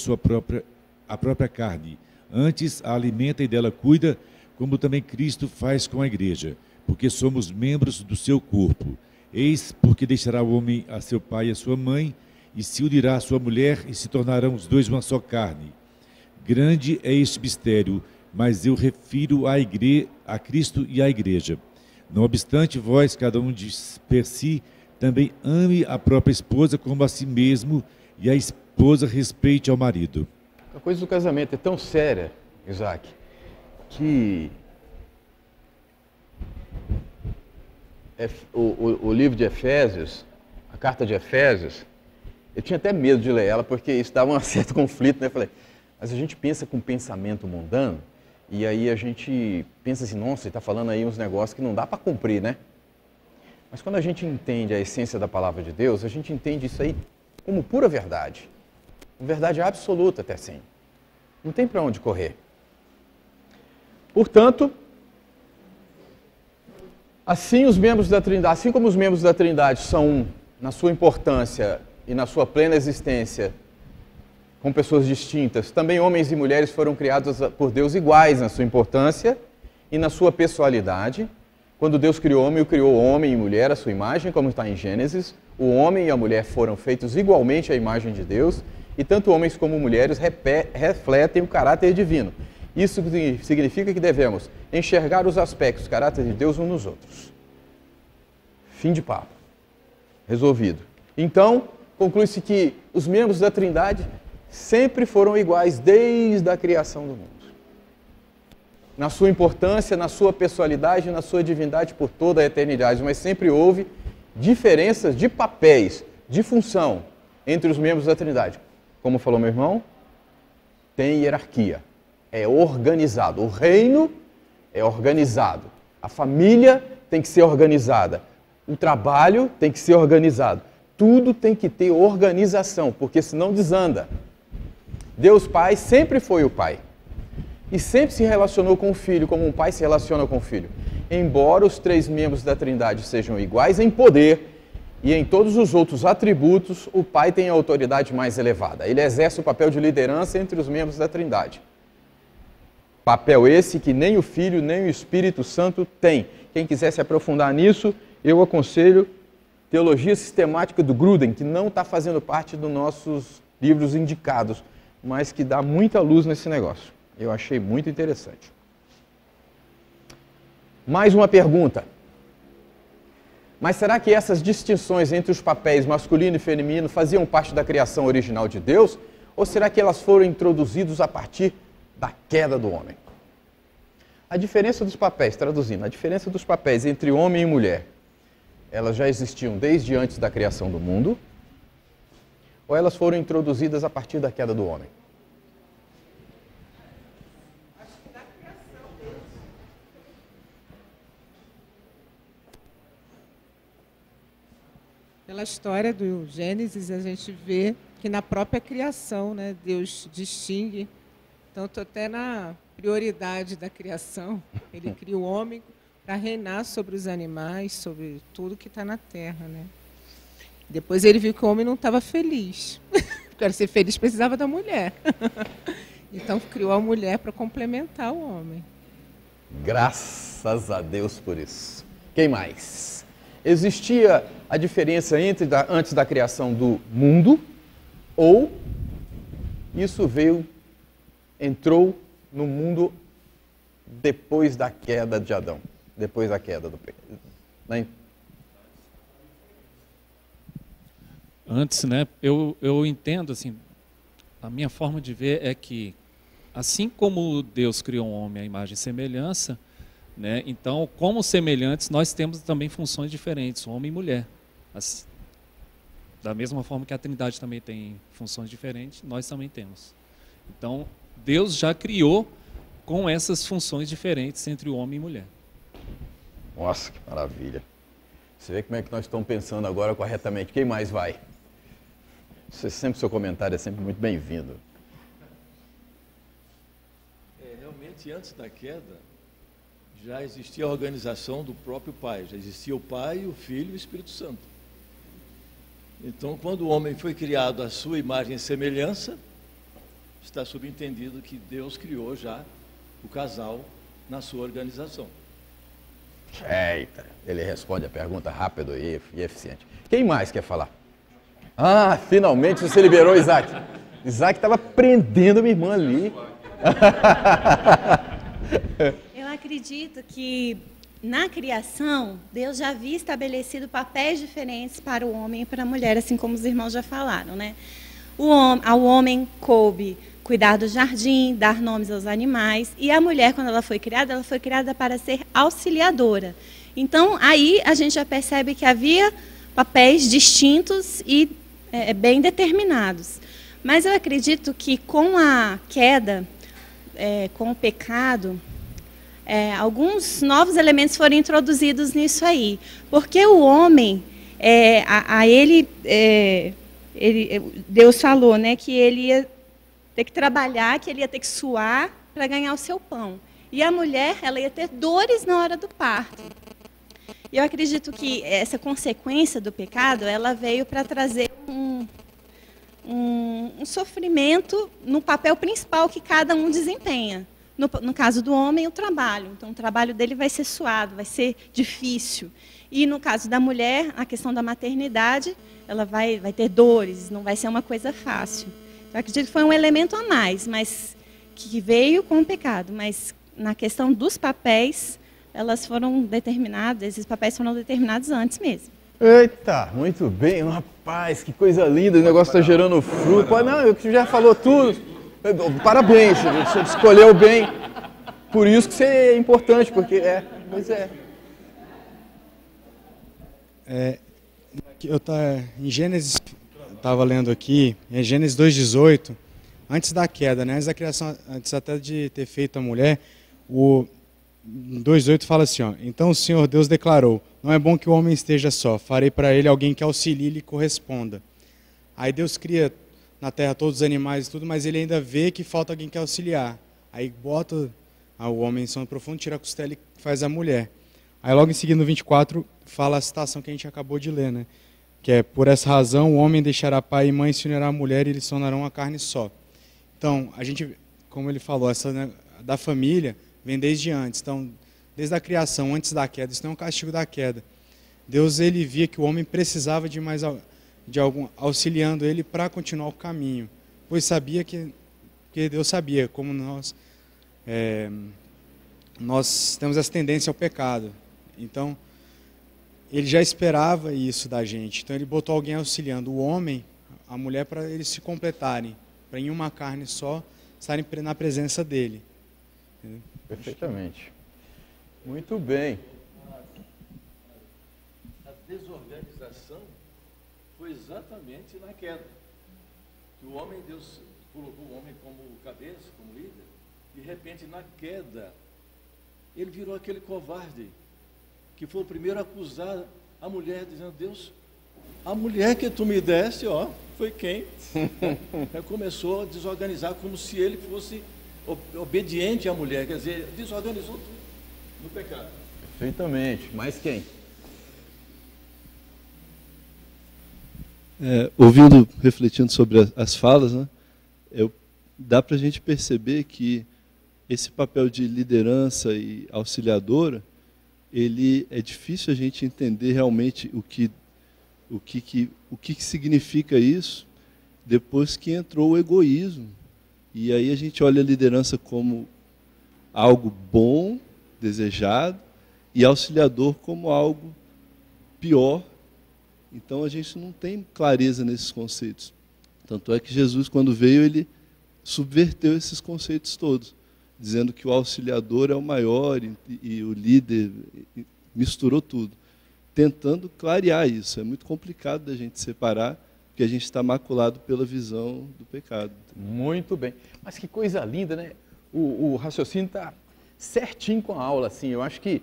[SPEAKER 5] a própria carne. Antes a alimenta e dela cuida, como também Cristo faz com a igreja, porque somos membros do seu corpo. Eis porque deixará o homem a seu pai e a sua mãe, e se unirá à sua mulher, e se tornarão os dois uma só carne. Grande é este mistério, mas eu refiro a Cristo e à igreja. Não obstante, vós, cada um per si, também ame a própria esposa como a si mesmo, e a esposa respeite ao marido.
[SPEAKER 1] A coisa do casamento é tão séria, Isaac, que o livro de Efésios, a carta de Efésios, eu tinha até medo de ler ela, porque isso dava um certo conflito, né? Eu falei, mas a gente pensa com pensamento mundano, e aí a gente pensa assim, nossa, ele está falando aí uns negócios que não dá para cumprir, né? Mas quando a gente entende a essência da palavra de Deus, a gente entende isso aí como pura verdade. Verdade absoluta, até assim. Não tem para onde correr. Portanto, assim os membros da Trindade, assim como os membros da Trindade são um na sua importância e na sua plena existência, com pessoas distintas, também homens e mulheres foram criados por Deus iguais na sua importância e na sua pessoalidade. Quando Deus criou o criou homem e mulher à sua imagem, como está em Gênesis, o homem e a mulher foram feitos igualmente à imagem de Deus, e tanto homens como mulheres refletem o caráter divino. Isso significa que devemos enxergar os aspectos do caráter de Deus uns nos outros. Fim de papo. Resolvido. Então, conclui-se que os membros da Trindade sempre foram iguais desde a criação do mundo. Na sua importância, na sua pessoalidade, na sua divindade por toda a eternidade, mas sempre houve diferenças de papéis, de função entre os membros da Trindade. Como falou meu irmão, tem hierarquia, é organizado. O reino é organizado, a família tem que ser organizada, o trabalho tem que ser organizado. Tudo tem que ter organização, porque senão desanda. Deus Pai sempre foi o Pai. E sempre se relacionou com o Filho, como um pai se relaciona com o Filho. Embora os três membros da Trindade sejam iguais em poder e em todos os outros atributos, o Pai tem a autoridade mais elevada. Ele exerce o papel de liderança entre os membros da Trindade. Papel esse que nem o Filho, nem o Espírito Santo têm. Quem quiser se aprofundar nisso, eu aconselho Teologia Sistemática do Gruden, que não está fazendo parte dos nossos livros indicados mas que dá muita luz nesse negócio. Eu achei muito interessante. Mais uma pergunta. Mas será que essas distinções entre os papéis masculino e feminino faziam parte da criação original de Deus? Ou será que elas foram introduzidas a partir da queda do homem? A diferença dos papéis, traduzindo, a diferença dos papéis entre homem e mulher, elas já existiam desde antes da criação do mundo? Ou elas foram introduzidas a partir da queda do homem?
[SPEAKER 6] Pela história do Gênesis, a gente vê que na própria criação, né, Deus distingue, tanto até na prioridade da criação, ele cria o homem para reinar sobre os animais, sobre tudo que está na terra, né? Depois ele viu que o homem não estava feliz. Para ser feliz precisava da mulher. Então criou a mulher para complementar o homem.
[SPEAKER 1] Graças a Deus por isso. Quem mais? Existia a diferença entre antes da criação do mundo, ou isso entrou no mundo depois da queda de Adão, depois da queda do pecado?
[SPEAKER 7] Antes, né, eu entendo, assim, a minha forma de ver é que, assim como Deus criou um homem à imagem e semelhança, né, então, como semelhantes, nós temos também funções diferentes, homem e mulher. Assim, da mesma forma que a Trindade também tem funções diferentes, nós também temos. Então, Deus já criou com essas funções diferentes entre o homem e mulher.
[SPEAKER 1] Nossa, que maravilha. Você vê como é que nós estamos pensando agora corretamente. Quem mais vai? Seu comentário é sempre muito bem-vindo.
[SPEAKER 2] Realmente, antes da queda, já existia a organização do próprio Pai. Já existia o Pai, o Filho e o Espírito Santo. Então, quando o homem foi criado à sua imagem e semelhança, está subentendido que Deus criou já o casal na sua organização.
[SPEAKER 1] Eita, ele responde a pergunta rápido e eficiente. Quem mais quer falar? Ah, finalmente você liberou o Isaac. Isaac estava prendendo a minha irmã ali.
[SPEAKER 8] Eu acredito que na criação, Deus já havia estabelecido papéis diferentes para o homem e para a mulher, assim como os irmãos já falaram, né? Ao homem coube cuidar do jardim, dar nomes aos animais, e a mulher, quando ela foi criada para ser auxiliadora. Então, aí a gente já percebe que havia papéis distintos e bem determinados. Mas eu acredito que com a queda, com o pecado, alguns novos elementos foram introduzidos nisso aí. Porque o homem, Deus falou, né, que ele ia ter que trabalhar, que ele ia ter que suar para ganhar o seu pão. E a mulher, ela ia ter dores na hora do parto. E eu acredito que essa consequência do pecado, ela veio para trazer um sofrimento no papel principal que cada um desempenha. No caso do homem, o trabalho. Então, o trabalho dele vai ser suado, vai ser difícil. E no caso da mulher, a questão da maternidade, ela vai ter dores, não vai ser uma coisa fácil. Então, eu acredito que foi um elemento a mais, mas que veio com o pecado. Mas na questão dos papéis, elas foram determinadas, esses papéis foram determinados antes mesmo.
[SPEAKER 1] Eita, muito bem, rapaz, que coisa linda, o negócio está gerando fruto. Não, você já falou tudo. Parabéns, você escolheu bem. Por isso que você é importante, porque pois é.
[SPEAKER 9] Eu em Gênesis, estava lendo aqui, em Gênesis 2,18, antes da queda, né, antes da criação, antes até de ter feito a mulher, o 2,8 fala assim, ó, então o Senhor Deus declarou, não é bom que o homem esteja só, farei para ele alguém que auxilie e lhe corresponda. Aí Deus cria na terra todos os animais e tudo, mas ele ainda vê que falta alguém que auxiliar. Aí bota o homem em sono profundo, tira a costela e faz a mulher. Aí logo em seguida no 24 fala a citação que a gente acabou de ler, né? Que é, por essa razão o homem deixará pai e mãe, se unirá à mulher e eles se tornarão uma carne só. Então, a gente, como ele falou, essa, né, da família vem desde antes. Então, desde a criação, antes da queda, isso não é um castigo da queda. Deus, ele via que o homem precisava de algum auxiliando ele para continuar o caminho, pois sabia que porque Deus sabia como nós temos essa tendência ao pecado. Então, ele já esperava isso da gente. Então, ele botou alguém auxiliando o homem, a mulher, para eles se completarem, para em uma carne só estarem na presença dele. Entendeu?
[SPEAKER 1] Perfeitamente. Muito bem.
[SPEAKER 2] A desorganização foi exatamente na queda. Que o homem, Deus colocou o homem como cabeça, como líder, de repente, na queda, ele virou aquele covarde, que foi o primeiro a acusar a mulher, dizendo: Deus, a mulher que tu me deste, ó, foi quem? Começou a desorganizar como se ele fosse obediente à mulher, quer dizer, desorganizou tudo no pecado.
[SPEAKER 1] Perfeitamente. Mais quem?
[SPEAKER 10] Ouvindo, refletindo sobre as falas, né, dá para a gente perceber que esse papel de liderança e auxiliadora, ele é difícil a gente entender realmente o que significa isso depois que entrou o egoísmo. E aí a gente olha a liderança como algo bom, desejado, e auxiliador como algo pior. Então a gente não tem clareza nesses conceitos. Tanto é que Jesus, quando veio, ele subverteu esses conceitos todos, dizendo que o auxiliador é o maior e o líder misturou tudo, tentando clarear isso. É muito complicado da gente separar, porque a gente está maculado pela visão do pecado.
[SPEAKER 1] Muito bem. Mas que coisa linda, né? O raciocínio está certinho com a aula, assim. Eu acho que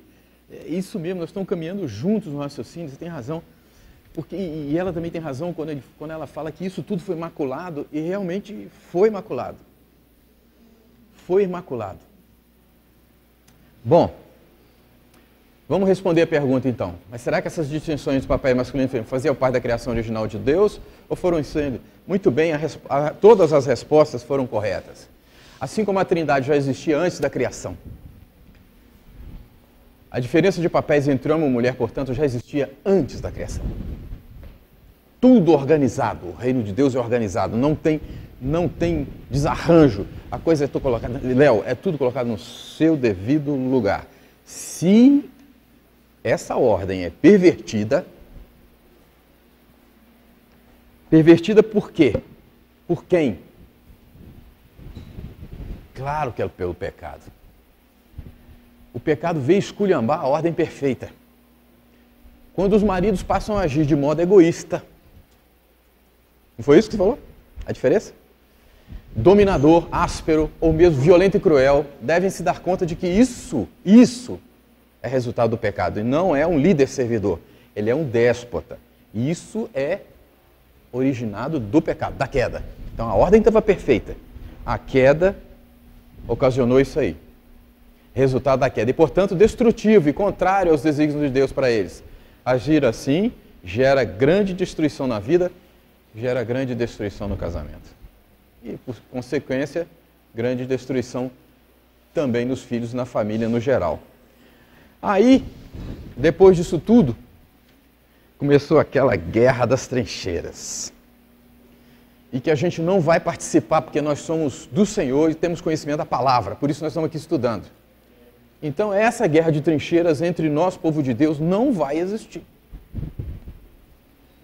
[SPEAKER 1] é isso mesmo, nós estamos caminhando juntos no raciocínio, você tem razão. E ela também tem razão quando ela fala que isso tudo foi maculado, e realmente foi maculado. Foi imaculado. Bom, vamos responder a pergunta então. Mas será que essas distinções de papel masculino e feminino faziam parte da criação original de Deus ou foram sendo? Muito bem, todas as respostas foram corretas. Assim como a Trindade já existia antes da criação. A diferença de papéis entre homem e mulher, portanto, já existia antes da criação. Tudo organizado, o reino de Deus é organizado, não tem desarranjo. A coisa é tudo colocada, Léo, é tudo colocado no seu devido lugar. Se essa ordem é pervertida por quê? Por quem? Claro que é pelo pecado. O pecado veio esculhambar a ordem perfeita. Quando os maridos passam a agir de modo egoísta. Não foi isso que você falou? A diferença? Dominador, áspero ou mesmo violento e cruel devem se dar conta de que isso é resultado do pecado. E não é um líder servidor. Ele é um déspota. E isso é originado do pecado, da queda. Então a ordem estava perfeita. A queda ocasionou isso aí. Resultado da queda. E, portanto, destrutivo e contrário aos desígnios de Deus para eles. Agir assim gera grande destruição na vida, gera grande destruição no casamento. E, por consequência, grande destruição também nos filhos e na família no geral. Aí, depois disso tudo, começou aquela guerra das trincheiras. E que a gente não vai participar porque nós somos do Senhor e temos conhecimento da palavra. Por isso nós estamos aqui estudando. Então, essa guerra de trincheiras entre nós, povo de Deus, não vai existir.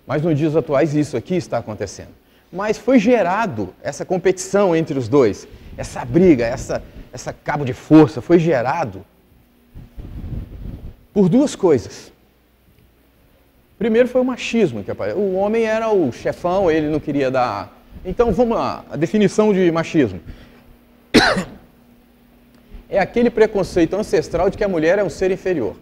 [SPEAKER 1] Mas nos dias atuais isso aqui está acontecendo. Mas foi gerado essa competição entre os dois, essa briga, essa cabo de força, foi gerado por duas coisas. Primeiro foi o machismo que apareceu. O homem era o chefão, ele não queria dar... Então, vamos lá, a definição de machismo. É aquele preconceito ancestral de que a mulher é um ser inferior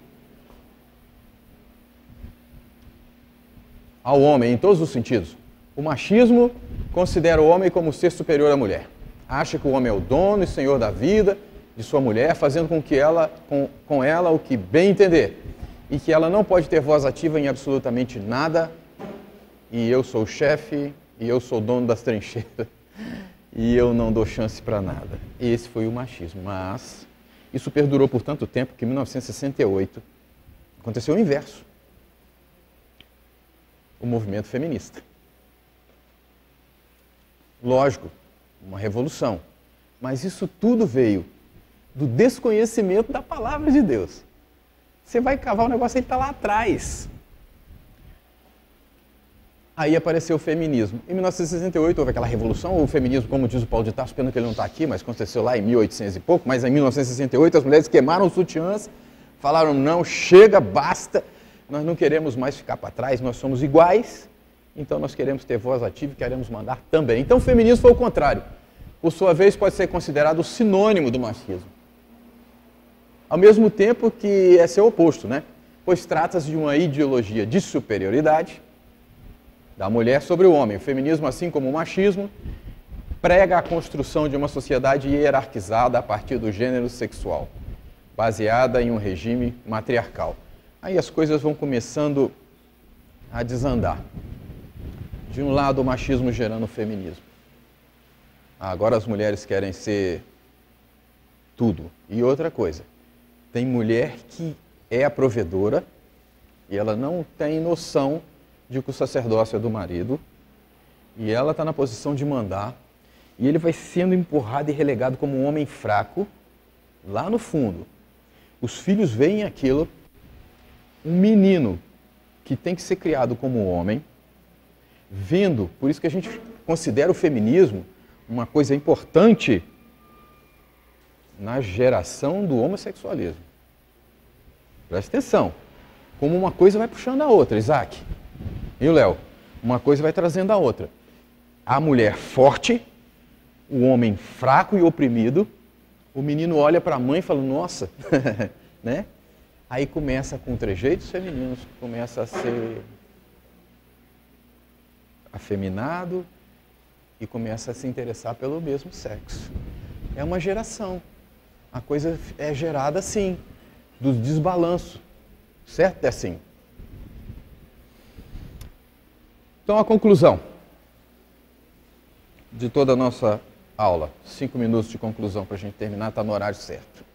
[SPEAKER 1] ao homem, em todos os sentidos. O machismo considera o homem como ser superior à mulher. Acha que o homem é o dono e senhor da vida de sua mulher, fazendo com que com ela o que bem entender. E que ela não pode ter voz ativa em absolutamente nada. E eu sou o chefe, e eu sou o dono das trincheiras. E eu não dou chance para nada. Esse foi o machismo. Mas isso perdurou por tanto tempo que em 1968 aconteceu o inverso. O movimento feminista. Lógico, uma revolução. Mas isso tudo veio do desconhecimento da palavra de Deus. Você vai cavar o negócio, ele está lá atrás. Aí apareceu o feminismo. Em 1968 houve aquela revolução, o feminismo, como diz o Paulo de Tarso, pena que ele não está aqui, mas aconteceu lá em 1800 e pouco, mas em 1968 as mulheres queimaram os sutiãs, falaram, não, chega, basta, nós não queremos mais ficar para trás, nós somos iguais, então nós queremos ter voz ativa e queremos mandar também. Então o feminismo foi o contrário. Por sua vez, pode ser considerado sinônimo do machismo. Ao mesmo tempo que é seu oposto, né? Pois trata-se de uma ideologia de superioridade da mulher sobre o homem. O feminismo, assim como o machismo, prega a construção de uma sociedade hierarquizada a partir do gênero sexual, baseada em um regime matriarcal. Aí as coisas vão começando a desandar. De um lado, o machismo gerando o feminismo. Agora as mulheres querem ser tudo. E outra coisa, tem mulher que é a provedora e ela não tem noção de que o sacerdócio é do marido e ela está na posição de mandar e ele vai sendo empurrado e relegado como um homem fraco lá no fundo. Os filhos veem aquilo, um menino que tem que ser criado como um homem, vendo, por isso que a gente considera o feminismo uma coisa importante na geração do homossexualismo. Presta atenção, como uma coisa vai puxando a outra, Isaac e o Léo, uma coisa vai trazendo a outra. A mulher forte, o homem fraco e oprimido, o menino olha para a mãe e fala, nossa, né? Aí começa com trejeitos femininos, começa a ser afeminado e começa a se interessar pelo mesmo sexo. É uma geração. A coisa é gerada assim, do desbalanço. Certo? É assim. Então, a conclusão de toda a nossa aula. 5 minutos de conclusão para a gente terminar, está no horário certo.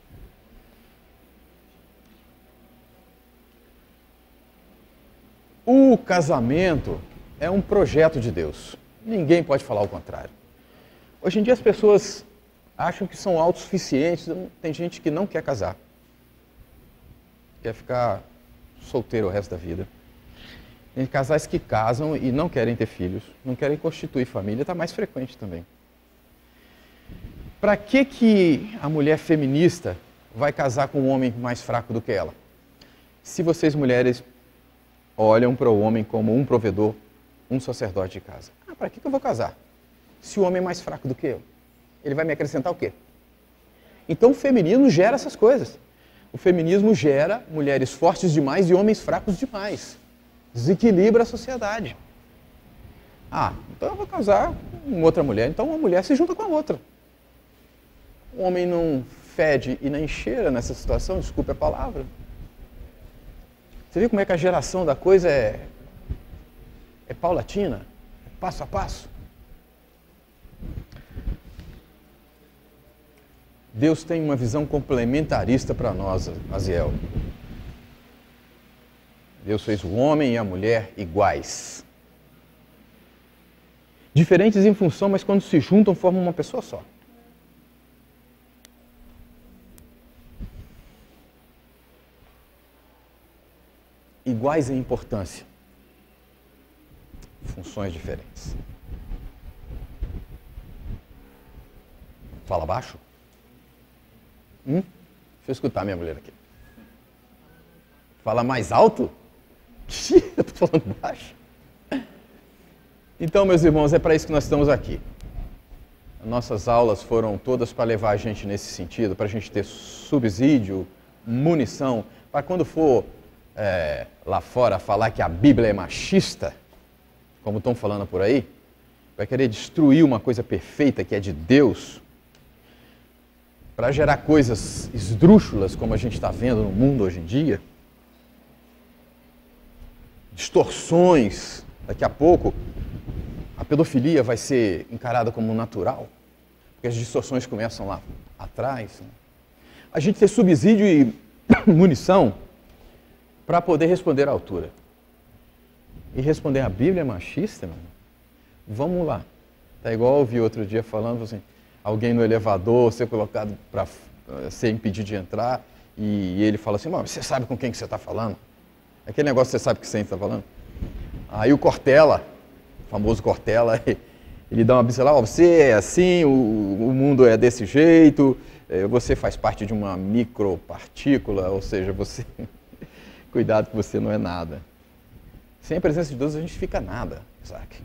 [SPEAKER 1] O casamento é um projeto de Deus. Ninguém pode falar o contrário. Hoje em dia as pessoas acham que são autossuficientes. Tem gente que não quer casar. Quer ficar solteiro o resto da vida. Tem casais que casam e não querem ter filhos, não querem constituir família, está mais frequente também. Para que a mulher feminista vai casar com um homem mais fraco do que ela? Se vocês mulheres olham para o homem como um provedor, um sacerdote de casa. Para que eu vou casar? Se o homem é mais fraco do que eu, ele vai me acrescentar o quê? Então o feminismo gera essas coisas. O feminismo gera mulheres fortes demais e homens fracos demais. Desequilibra a sociedade. Então eu vou casar com outra mulher. Então uma mulher se junta com a outra. O homem não fede e nem cheira nessa situação, desculpe a palavra. Você viu como é que a geração da coisa é paulatina? É passo a passo? Deus tem uma visão complementarista para nós, Aziel. Deus fez o homem e a mulher iguais. Diferentes em função, mas quando se juntam formam uma pessoa só. Iguais em importância. Funções diferentes. Fala baixo? Deixa eu escutar minha mulher aqui. Fala mais alto? Eu estou falando baixo. Então, meus irmãos, é para isso que nós estamos aqui. Nossas aulas foram todas para levar a gente nesse sentido, para a gente ter subsídio, munição, para quando for lá fora falar que a Bíblia é machista, como estão falando por aí, vai querer destruir uma coisa perfeita que é de Deus, para gerar coisas esdrúxulas, como a gente está vendo no mundo hoje em dia, distorções. Daqui a pouco, a pedofilia vai ser encarada como natural, porque as distorções começam lá atrás. Né? A gente ter subsídio e munição para poder responder à altura. E responder a Bíblia é machista, mano? Vamos lá. Tá igual eu ouvi outro dia falando assim, alguém no elevador, ser colocado para ser impedido de entrar, e ele fala assim, mas você sabe com quem que você está falando? Aquele negócio você sabe com quem você está falando? Aí o Cortella, o famoso Cortella, ele dá uma pincelada, você é assim, o mundo é desse jeito, você faz parte de uma micropartícula, ou seja, você... Cuidado que você não é nada. Sem a presença de Deus a gente fica nada, Isaac.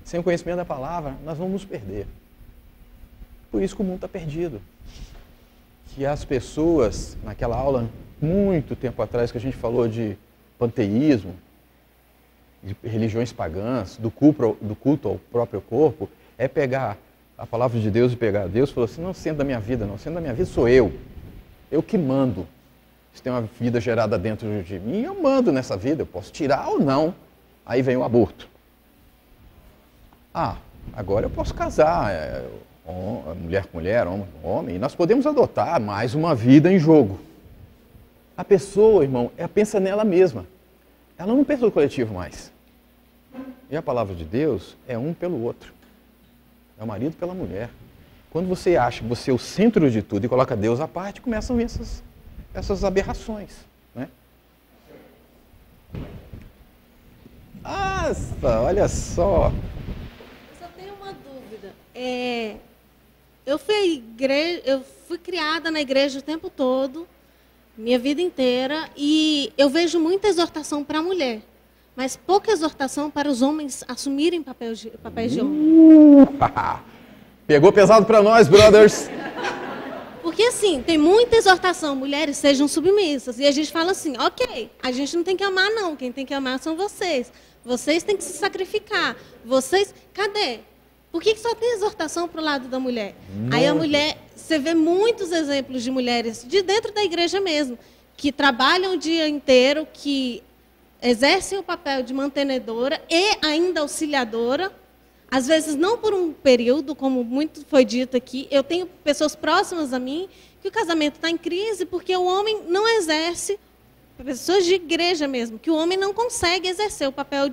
[SPEAKER 1] Sem o conhecimento da palavra, nós vamos nos perder. Por isso que o mundo está perdido. Que as pessoas, naquela aula, muito tempo atrás, que a gente falou de panteísmo, de religiões pagãs, do culto ao próprio corpo, é pegar a palavra de Deus e pegar Deus e falar assim, não sendo da minha vida, não sendo da minha vida sou eu que mando. Se tem uma vida gerada dentro de mim, eu mando nessa vida, eu posso tirar ou não. Aí vem o aborto. Agora eu posso casar, mulher com mulher, homem com homem, e nós podemos adotar mais uma vida em jogo. A pessoa, irmão, ela pensa nela mesma. Ela não pensa no coletivo mais. E a palavra de Deus é um pelo outro. É o marido pela mulher. Quando você acha que você é o centro de tudo e coloca Deus à parte, começam essas aberrações, né? Nossa, olha só.
[SPEAKER 11] Eu só tenho uma dúvida. Eu fui criada na igreja o tempo todo, minha vida inteira, e eu vejo muita exortação para a mulher, mas pouca exortação para os homens assumirem papéis de homem.
[SPEAKER 1] Pegou pesado para nós, brothers.
[SPEAKER 11] Porque, assim, tem muita exortação, mulheres sejam submissas. E a gente fala assim, ok, a gente não tem que amar, não. Quem tem que amar são vocês. Vocês têm que se sacrificar. Vocês, cadê? Por que só tem exortação para o lado da mulher? Aí a mulher, você vê muitos exemplos de mulheres, de dentro da igreja mesmo, que trabalham o dia inteiro, que exercem o papel de mantenedora e ainda auxiliadora. Às vezes, não por um período, como muito foi dito aqui. Eu tenho pessoas próximas a mim que o casamento está em crise porque o homem não exerce, pessoas de igreja mesmo, que o homem não consegue exercer o papel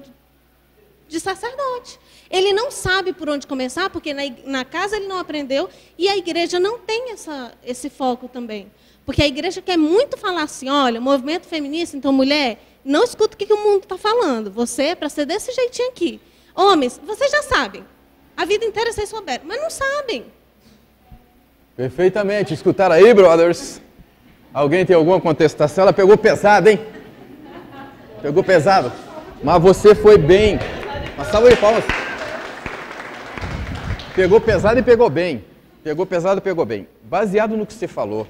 [SPEAKER 11] de sacerdote. Ele não sabe por onde começar, porque na casa ele não aprendeu, e a igreja não tem esse foco também. Porque a igreja quer muito falar assim, olha, movimento feminista, então mulher, não escuta o que o mundo está falando. Você é para ser desse jeitinho aqui. Homens, vocês já sabem. A vida inteira vocês souberam, mas não sabem.
[SPEAKER 1] Perfeitamente. Escutaram aí, brothers? Alguém tem alguma contestação? Ela pegou pesado, hein? Pegou pesado. Mas você foi bem. Uma salva de palmas. Pegou pesado e pegou bem. Pegou pesado e pegou bem. Baseado no que você falou,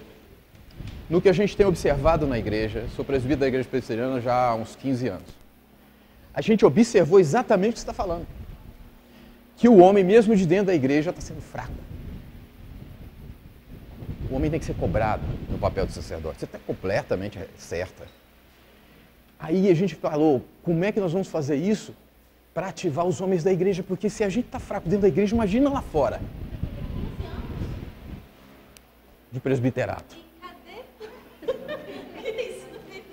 [SPEAKER 1] no que a gente tem observado na igreja, sou presbítero da igreja presbiteriana já há uns 15 anos. A gente observou exatamente o que você está falando. Que o homem, mesmo de dentro da igreja, está sendo fraco. O homem tem que ser cobrado no papel de sacerdote. Você está completamente certa. Aí a gente falou, como é que nós vamos fazer isso para ativar os homens da igreja? Porque se a gente está fraco dentro da igreja, imagina lá fora. De presbiterato.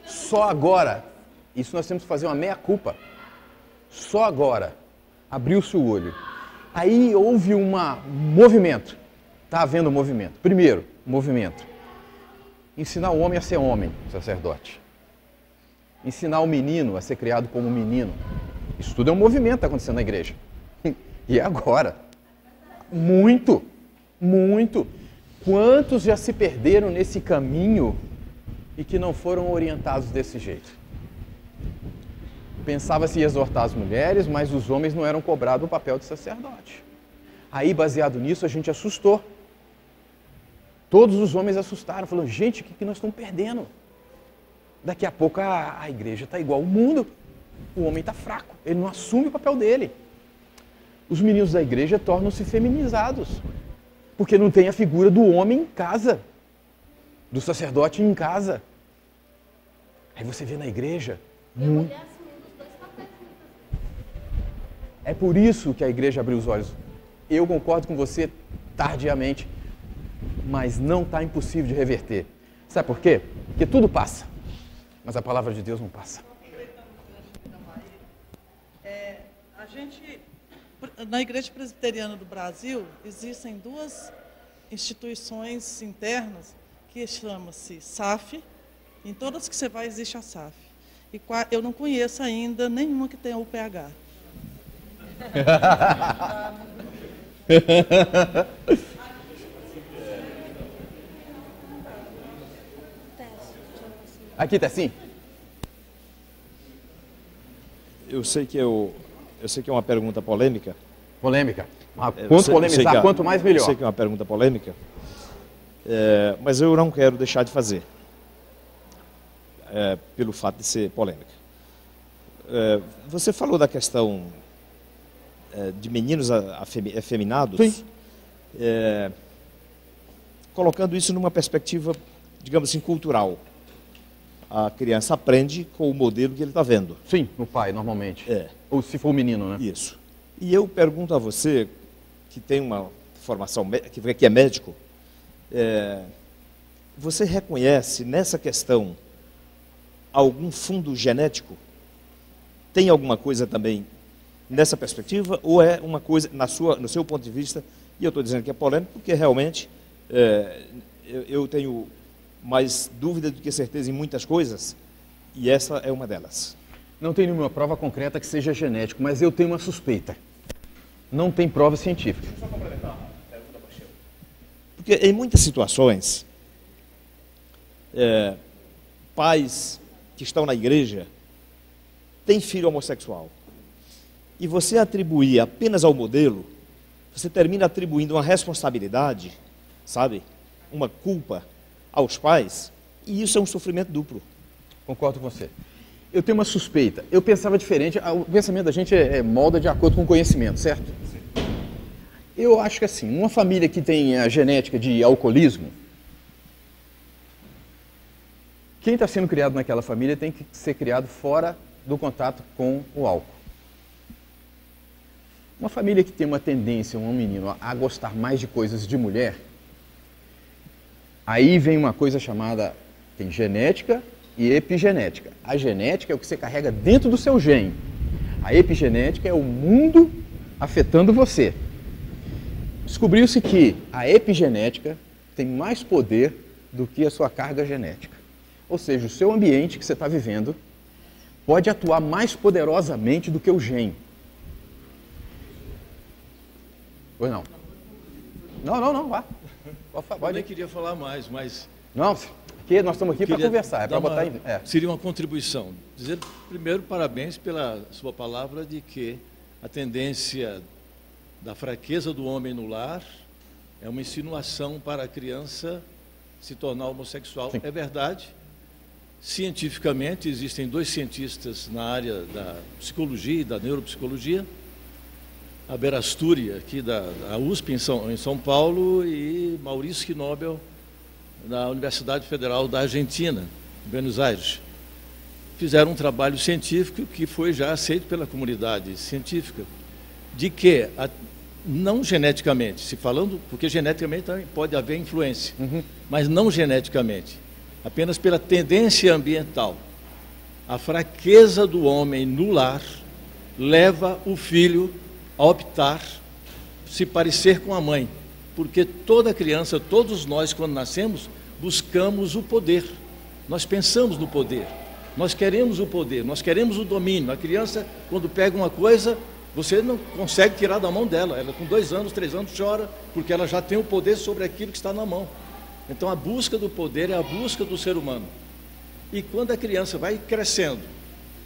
[SPEAKER 1] Só agora, isso nós temos que fazer uma meia-culpa. Só agora abriu-se o olho. Aí houve um movimento. Está havendo um movimento. Primeiro, movimento. Ensinar o homem a ser homem, sacerdote. Ensinar o menino a ser criado como menino. Isso tudo é um movimento que está acontecendo na igreja. E agora? Muito, muito. Quantos já se perderam nesse caminho e que não foram orientados desse jeito? Pensava-se em exortar as mulheres, mas os homens não eram cobrados o papel de sacerdote. Aí, baseado nisso, a gente assustou. Todos os homens assustaram, falando, gente, o que nós estamos perdendo? Daqui a pouco a igreja está igual ao mundo. O homem está fraco, ele não assume o papel dele. Os meninos da igreja tornam-se feminizados, porque não tem a figura do homem em casa, do sacerdote em casa. Aí você vê na igreja... É por isso que a igreja abriu os olhos. Eu concordo com você tardiamente, mas não está impossível de reverter. Sabe por quê? Porque tudo passa, mas a palavra de Deus não passa.
[SPEAKER 3] A gente, na Igreja Presbiteriana do Brasil, existem duas instituições internas que chama-se SAF. Em todas que você vai existe a SAF. E eu não conheço ainda nenhuma que tenha o PH.
[SPEAKER 1] Aqui tá assim?
[SPEAKER 12] Eu sei que é uma pergunta polêmica.
[SPEAKER 1] Polêmica. Quanto polemizar, quanto mais melhor.
[SPEAKER 12] Eu sei que é uma pergunta polêmica, mas eu não quero deixar de fazer, pelo fato de ser polêmica. Você falou da questão de meninos afeminados, colocando isso numa perspectiva, digamos assim, cultural. A criança aprende com o modelo que ele está vendo.
[SPEAKER 1] Sim, no pai, normalmente. Ou se for o menino, né?
[SPEAKER 12] Isso. E eu pergunto a você, que tem uma formação, que é médico, você reconhece nessa questão algum fundo genético? Tem alguma coisa também nessa perspectiva? Ou é uma coisa, no seu ponto de vista, e eu estou dizendo que é polêmico, porque realmente eu tenho mais dúvida do que certeza em muitas coisas, e essa é uma delas.
[SPEAKER 1] Não tem nenhuma prova concreta que seja genético, mas eu tenho uma suspeita. Não tem prova científica.
[SPEAKER 12] Deixa eu só complementar a pergunta, Pacheco. Porque em muitas situações, pais que estão na igreja têm filho homossexual. E você atribuir apenas ao modelo, você termina atribuindo uma responsabilidade, sabe? Uma culpa aos pais, e isso é um sofrimento duplo.
[SPEAKER 1] Concordo com você. Eu tenho uma suspeita. Eu pensava diferente. O pensamento da gente molda de acordo com o conhecimento, certo? Sim. Eu acho que assim, uma família que tem a genética de alcoolismo, quem está sendo criado naquela família tem que ser criado fora do contato com o álcool. Uma família que tem uma tendência, um menino, a gostar mais de coisas de mulher, aí vem uma coisa chamada, tem genética e epigenética. A genética é o que você carrega dentro do seu gene. A epigenética é o mundo afetando você. Descobriu-se que a epigenética tem mais poder do que a sua carga genética. Ou seja, o seu ambiente que você está vivendo pode atuar mais poderosamente do que o gene. Pois não? Não, vá.
[SPEAKER 2] Eu nem queria falar mais, mas...
[SPEAKER 1] Não, porque nós estamos aqui para conversar, para botar em...
[SPEAKER 2] Seria uma contribuição. Dizer, primeiro, parabéns pela sua palavra de que a tendência da fraqueza do homem no lar é uma insinuação para a criança se tornar homossexual. Sim. É verdade. Cientificamente, existem 2 cientistas na área da psicologia e da neuropsicologia, a Berasturi, aqui da USP, em São Paulo, e Maurício Knobel, da Universidade Federal da Argentina, em Buenos Aires. Fizeram um trabalho científico que foi já aceito pela comunidade científica, de que, não geneticamente, se falando, porque geneticamente também pode haver influência, mas não geneticamente, apenas pela tendência ambiental. A fraqueza do homem no lar leva o filho a optar se parecer com a mãe, porque toda criança, todos nós, quando nascemos, buscamos o poder. Nós pensamos no poder, nós queremos o poder, nós queremos o domínio. A criança, quando pega uma coisa, você não consegue tirar da mão dela. Ela com 2 anos, 3 anos chora, porque ela já tem o poder sobre aquilo que está na mão. Então a busca do poder é a busca do ser humano. E quando a criança vai crescendo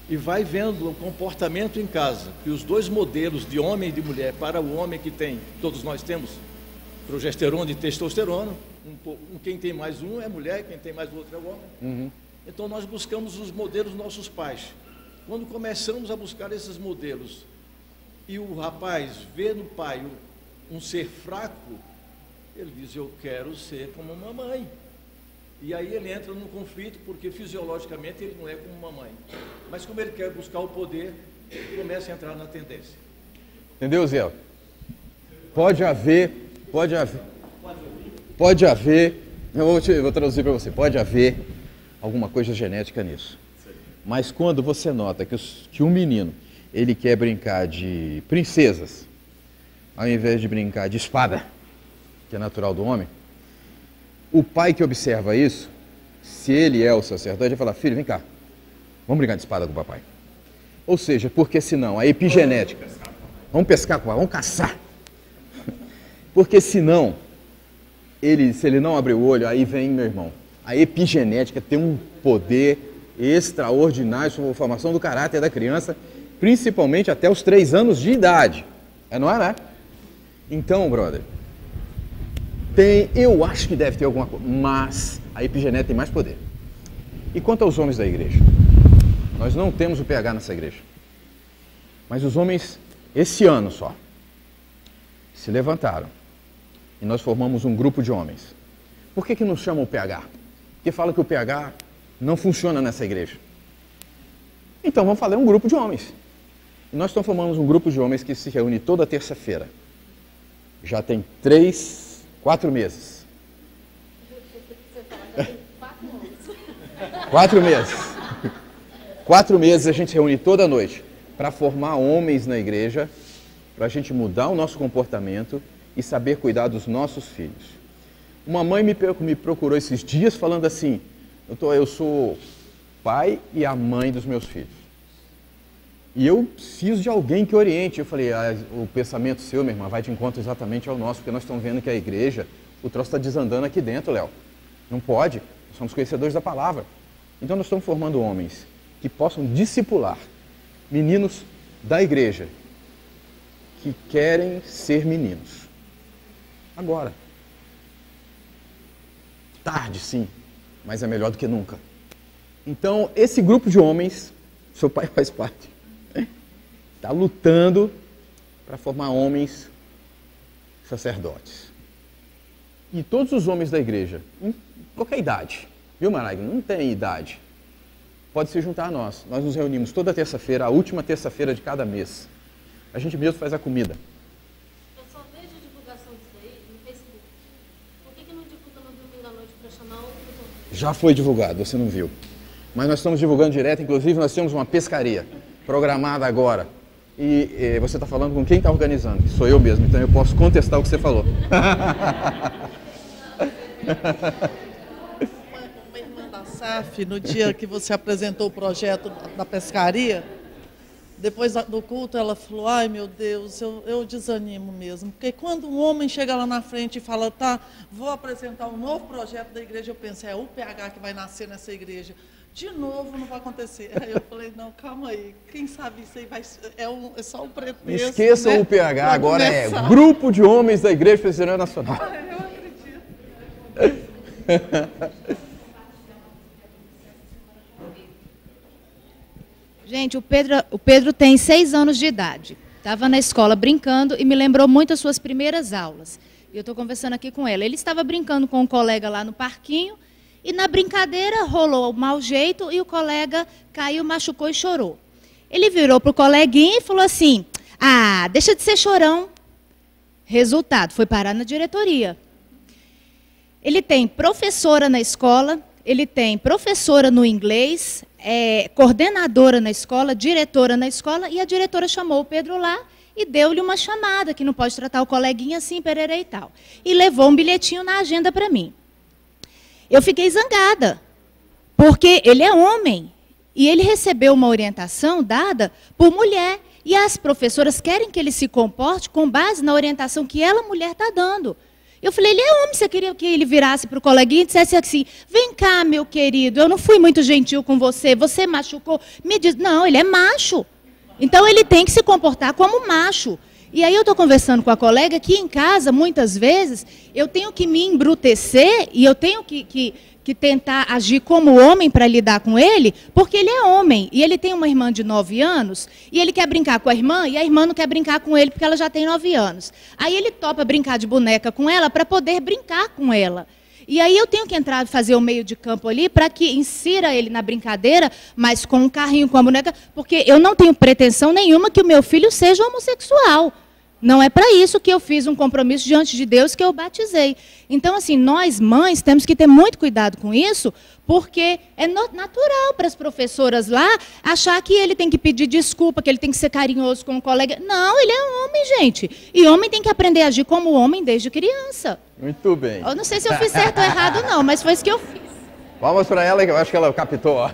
[SPEAKER 2] e vai vendo o comportamento em casa, que os 2 modelos de homem e de mulher, para o homem que tem, todos nós temos, progesterona e testosterona, quem tem mais um é mulher, quem tem mais o outro é o homem. Então nós buscamos os modelos dos nossos pais. Quando começamos a buscar esses modelos, e o rapaz vê no pai um ser fraco, ele diz, eu quero ser como mamãe. E aí ele entra num conflito, porque fisiologicamente ele não é como uma mãe. Mas como ele quer buscar o poder, ele começa a entrar na tendência.
[SPEAKER 1] Entendeu, Zé? Pode haver, eu vou traduzir para você, pode haver alguma coisa genética nisso. Mas quando você nota que um menino, ele quer brincar de princesas, ao invés de brincar de espada, que é natural do homem, o pai que observa isso, se ele é o sacerdote, vai falar, filho, vem cá, vamos brincar de espada com o papai. Ou seja, porque senão, a epigenética, vamos pescar com o papai, vamos caçar. Porque senão, se ele não abrir o olho, aí vem, meu irmão, a epigenética tem um poder extraordinário sobre a formação do caráter da criança, principalmente até os 3 anos de idade. Não é, né? Então, brother, eu acho que deve ter alguma coisa, mas a epigenética tem mais poder. E quanto aos homens da igreja? Nós não temos o PH nessa igreja. Mas os homens, esse ano só, se levantaram. E nós formamos um grupo de homens. Por que não chamam o PH? Porque fala que o PH não funciona nessa igreja. Então vamos fazer um grupo de homens. E nós estamos formando um grupo de homens que se reúne toda terça-feira. Já tem 4 meses. 4 meses. 4 meses a gente se reúne toda noite para formar homens na igreja, para a gente mudar o nosso comportamento e saber cuidar dos nossos filhos. Uma mãe me procurou esses dias falando assim, eu sou pai e a mãe dos meus filhos. E eu preciso de alguém que oriente. Eu falei, o pensamento seu, minha irmã, vai de encontro exatamente ao nosso, porque nós estamos vendo que a igreja, o troço está desandando aqui dentro, Léo. Não pode, nós somos conhecedores da palavra. Então nós estamos formando homens que possam discipular meninos da igreja que querem ser meninos. Agora. Tarde, sim, mas é melhor do que nunca. Então, esse grupo de homens, seu pai faz parte, está lutando para formar homens sacerdotes. E todos os homens da igreja, em qualquer idade, viu, Maragno? Não tem idade. Pode se juntar a nós. Nós nos reunimos toda terça-feira, a última terça-feira de cada mês. A gente mesmo faz a comida.
[SPEAKER 11] Eu só vejo a divulgação disso aí no Facebook. Por que não divulga no domingo à noite para chamar outro?
[SPEAKER 1] Já foi divulgado, você não viu. Mas nós estamos divulgando direto, inclusive nós temos uma pescaria programada agora. E você está falando com quem está organizando? Sou eu mesmo, então eu posso contestar o que você falou.
[SPEAKER 3] Uma irmã da SAF, no dia que você apresentou o projeto da pescaria, depois do culto ela falou, ai meu Deus, eu desanimo mesmo. Porque quando um homem chega lá na frente e fala, tá, vou apresentar um novo projeto da igreja, eu penso, é o PH que vai nascer nessa igreja. De novo não vai acontecer. Aí eu falei, não, calma aí, quem sabe isso aí é só um pretexto.
[SPEAKER 1] Esqueçam, né? O PH agora começar. É Grupo de Homens da Igreja Presbiteriana Nacional.
[SPEAKER 3] Eu acredito.
[SPEAKER 13] Gente, o Pedro tem 6 anos de idade. Estava na escola brincando e me lembrou muito as suas primeiras aulas. Eu estou conversando aqui com ela. Ele estava brincando com um colega lá no parquinho e na brincadeira rolou o mau jeito e o colega caiu, machucou e chorou. Ele virou para o coleguinha e falou assim, deixa de ser chorão. Resultado, foi parar na diretoria. Ele tem professora na escola, ele tem professora no inglês, coordenadora na escola, diretora na escola, e a diretora chamou o Pedro lá e deu-lhe uma chamada, que não pode tratar o coleguinha assim, pererê e tal. E levou um bilhetinho na agenda para mim. Eu fiquei zangada, porque ele é homem, e ele recebeu uma orientação dada por mulher, e as professoras querem que ele se comporte com base na orientação que ela, mulher, está dando. Eu falei, ele é homem, você queria que ele virasse para o coleguinha e dissesse assim, vem cá, meu querido, eu não fui muito gentil com você, você machucou? Me diz, não, ele é macho. Então ele tem que se comportar como macho. E aí eu estou conversando com a colega que em casa, muitas vezes, eu tenho que me embrutecer e eu tenho que tentar agir como homem para lidar com ele, porque ele é homem. E ele tem uma irmã de 9 anos, e ele quer brincar com a irmã, e a irmã não quer brincar com ele porque ela já tem 9 anos. Aí ele topa brincar de boneca com ela para poder brincar com ela. E aí eu tenho que entrar e fazer o meio de campo ali para que insira ele na brincadeira, mas com um carrinho, com a boneca, porque eu não tenho pretensão nenhuma que o meu filho seja homossexual. Não é para isso que eu fiz um compromisso diante de Deus que eu batizei. Então, assim, nós mães temos que ter muito cuidado com isso, porque é natural para as professoras lá achar que ele tem que pedir desculpa, que ele tem que ser carinhoso com o colega. Não, ele é homem, gente. E homem tem que aprender a agir como homem desde criança.
[SPEAKER 1] Muito bem.
[SPEAKER 13] Eu não sei se eu fiz certo ou errado, não, mas foi isso que eu fiz.
[SPEAKER 1] Vamos para ela, que eu acho que ela captou.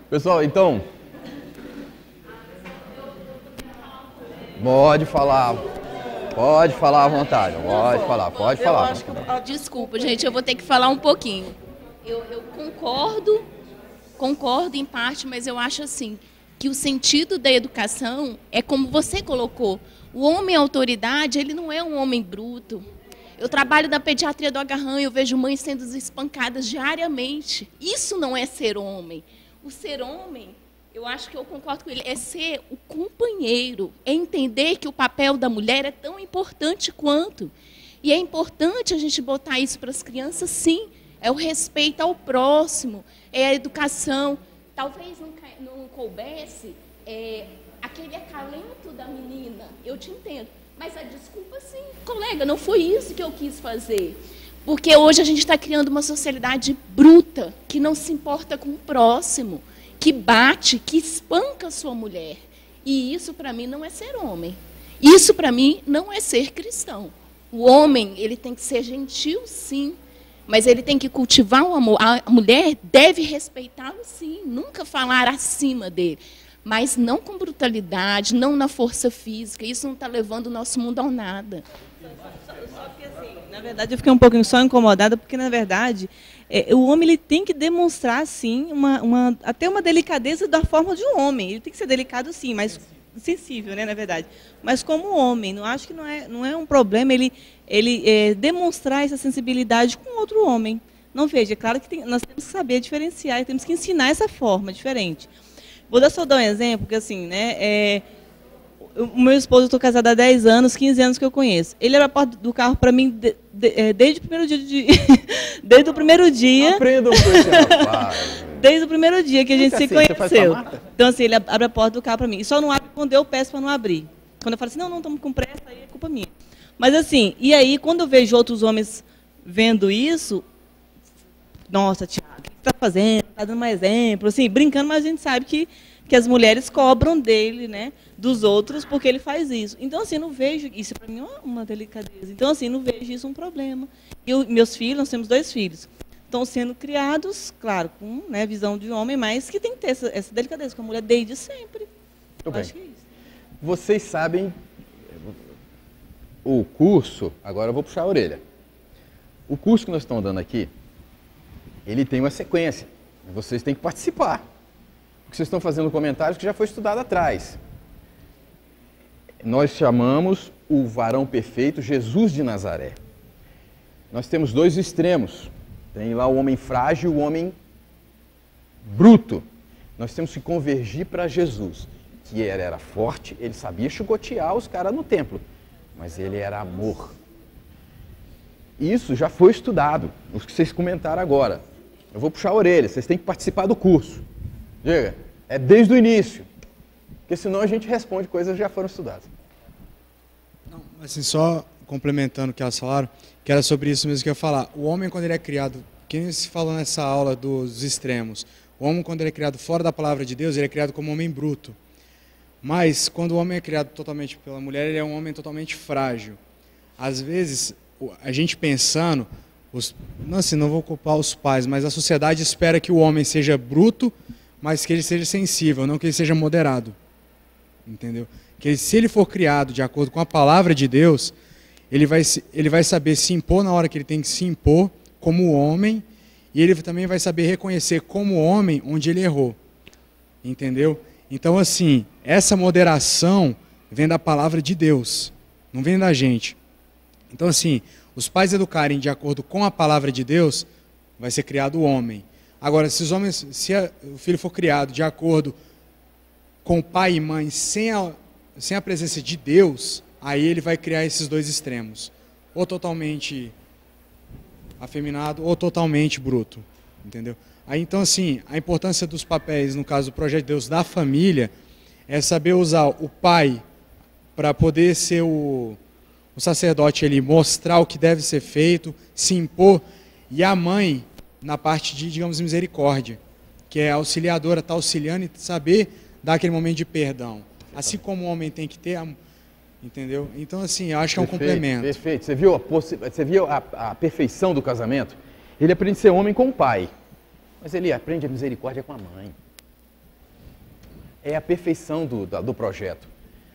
[SPEAKER 1] Pessoal, então... Pode falar à vontade, pode falar.
[SPEAKER 14] Desculpa, gente, eu vou ter que falar um pouquinho. Eu concordo em parte, mas eu acho assim, que o sentido da educação é como você colocou. O homem autoridade, ele não é um homem bruto. Eu trabalho na pediatria do Agarrão e eu vejo mães sendo espancadas diariamente. Isso não é ser homem. O ser homem... Eu acho que eu concordo com ele, é ser o companheiro, é entender que o papel da mulher é tão importante quanto. E é importante a gente botar isso para as crianças, sim. É o respeito ao próximo, é a educação. Talvez não coubesse aquele acalento da menina, eu te entendo. Mas a desculpa, sim, colega, não foi isso que eu quis fazer. Porque hoje a gente está criando uma sociedade bruta, que não se importa com o próximo, que bate, que espanca a sua mulher. E isso, para mim, não é ser homem. Isso, para mim, não é ser cristão. O homem, ele tem que ser gentil, sim, mas ele tem que cultivar o amor. A mulher deve respeitá-lo, sim, nunca falar acima dele. Mas não com brutalidade, não na força física. Isso não está levando o nosso mundo ao nada.
[SPEAKER 15] Só que, assim, na verdade, eu fiquei um pouquinho só incomodada, porque, na verdade... o homem ele tem que demonstrar, sim, até uma delicadeza da forma de um homem. Ele tem que ser delicado, sim, mas sensível, né, na verdade. Mas como homem, não acho que não é um problema ele demonstrar essa sensibilidade com outro homem. Não veja, é claro que nós temos que saber diferenciar e temos que ensinar essa forma diferente. Vou só dar um exemplo, porque assim, né, o meu esposo, eu estou casada há 10 anos, 15 anos que eu conheço. Ele abre a porta do carro para mim desde o primeiro dia desde o primeiro dia.
[SPEAKER 1] Aprendam com esse rapaz.
[SPEAKER 15] Desde o primeiro dia que a gente se conheceu. Então, assim, ele abre a porta do carro para mim. E só não abre quando eu peço para não abrir. Quando eu falo assim, não, estamos com pressa, aí é culpa minha. Mas assim, e aí, quando eu vejo outros homens vendo isso, nossa, Tiago, o que você está fazendo? Está dando mais exemplo, assim, brincando, mas a gente sabe que as mulheres cobram dele, né, dos outros, porque ele faz isso. Então, assim, eu não vejo isso, para mim é uma delicadeza. Então, assim, não vejo isso um problema. Meus filhos, nós temos 2 filhos, estão sendo criados, claro, com, né, visão de homem, mas que tem que ter essa delicadeza com a mulher desde sempre.
[SPEAKER 1] Muito bem.
[SPEAKER 15] Acho que é isso.
[SPEAKER 1] Vocês sabem, o curso, agora eu vou puxar a orelha. O curso que nós estamos dando aqui, ele tem uma sequência. Vocês têm que participar. Porque vocês estão fazendo comentários que já foi estudado atrás. Nós chamamos o varão perfeito Jesus de Nazaré. Nós temos 2 extremos. Tem lá o homem frágil e o homem bruto. Nós temos que convergir para Jesus, que ele era forte, ele sabia chicotear os caras no templo, mas ele era amor. Isso já foi estudado, os que vocês comentaram agora. Eu vou puxar a orelha, vocês têm que participar do curso. Diga, é desde o início, porque senão a gente responde coisas que já foram estudadas.
[SPEAKER 9] Não, assim, só complementando o que elas falaram, que era sobre isso mesmo que eu ia falar. O homem, quando ele é criado, quem se falou nessa aula dos extremos, o homem, quando ele é criado fora da palavra de Deus, ele é criado como um homem bruto. Mas, quando o homem é criado totalmente pela mulher, ele é um homem totalmente frágil. Às vezes, a gente pensando, não, assim, não vou culpar os pais, mas a sociedade espera que o homem seja bruto, mas que ele seja sensível, não que ele seja moderado. Entendeu? Que se ele for criado de acordo com a palavra de Deus, ele vai saber se impor na hora que ele tem que se impor como homem, e ele também vai saber reconhecer como homem onde ele errou. Entendeu? Então, assim, essa moderação vem da palavra de Deus, não vem da gente. Então, assim, os pais educarem de acordo com a palavra de Deus, vai ser criado o homem. Agora, se o filho for criado de acordo com pai e mãe, sem a presença de Deus, aí ele vai criar esses 2 extremos. Ou totalmente afeminado, ou totalmente bruto. Entendeu? Aí, então, assim, a importância dos papéis, no caso do Projeto de Deus da família, é saber usar o pai para poder ser o sacerdote, ele mostrar o que deve ser feito, se impor, e a mãe na parte de, digamos, misericórdia, que é auxiliadora, está auxiliando e saber dar aquele momento de perdão. Assim como o homem tem que ter, entendeu? Então, assim, eu acho que é um complemento.
[SPEAKER 1] Perfeito. Você viu a perfeição do casamento? Ele aprende a ser homem com o pai, mas ele aprende a misericórdia com a mãe. É a perfeição do projeto.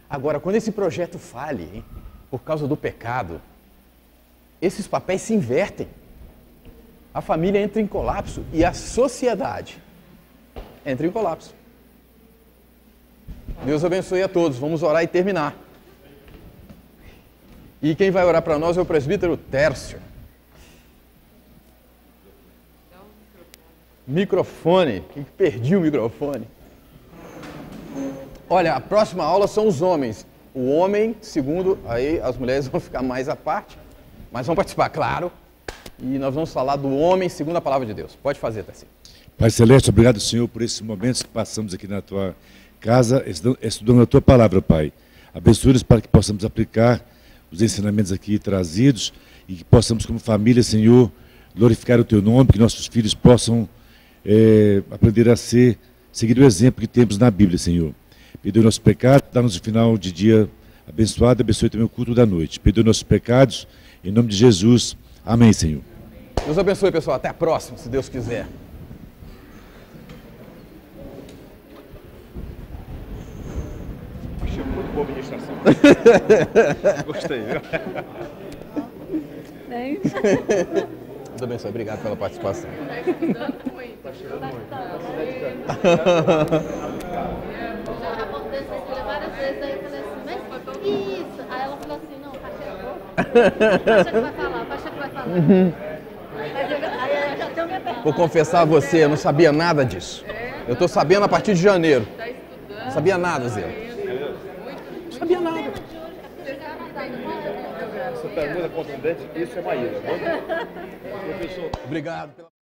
[SPEAKER 1] Agora, quando esse projeto falhe, hein, por causa do pecado, esses papéis se invertem. A família entra em colapso e a sociedade entra em colapso. Deus abençoe a todos. Vamos orar e terminar. E quem vai orar para nós é o presbítero Tércio. Microfone. Perdi o microfone. Olha, a próxima aula são os homens. O homem, segundo, aí as mulheres vão ficar mais à parte, mas vão participar, claro. E nós vamos falar do homem segundo a palavra de Deus. Pode fazer, Tarcísio.
[SPEAKER 5] Pai Celeste, obrigado, Senhor, por esses momentos que passamos aqui na Tua casa, estudando a Tua palavra, Pai. Abençoe-nos para que possamos aplicar os ensinamentos aqui trazidos e que possamos, como família, Senhor, glorificar o Teu nome, que nossos filhos possam aprender a seguir o exemplo que temos na Bíblia, Senhor. Perdoe nossos pecados, dá-nos um final de dia abençoado, abençoe também o culto da noite. Perdoe nossos pecados, em nome de Jesus. Amém, Senhor.
[SPEAKER 1] Deus abençoe, pessoal. Até a próxima, se Deus quiser.
[SPEAKER 12] Achei muito boa a ministração. Gostei, viu?
[SPEAKER 1] Deus abençoe. Obrigado pela participação.
[SPEAKER 11] Tá cheirando muito. Várias vezes aí eu falei assim, mas isso. Aí ela falou assim, não, tá cheirando. Paxa que vai falar, Paxa que vai falar. Aí eu já tenho minha pergunta.
[SPEAKER 1] Vou confessar a você, eu não sabia nada disso. Eu estou sabendo a partir de janeiro. Não sabia nada, Zé. Não sabia nada.
[SPEAKER 12] Essa pergunta contundente, isso é Maíra.
[SPEAKER 1] Obrigado.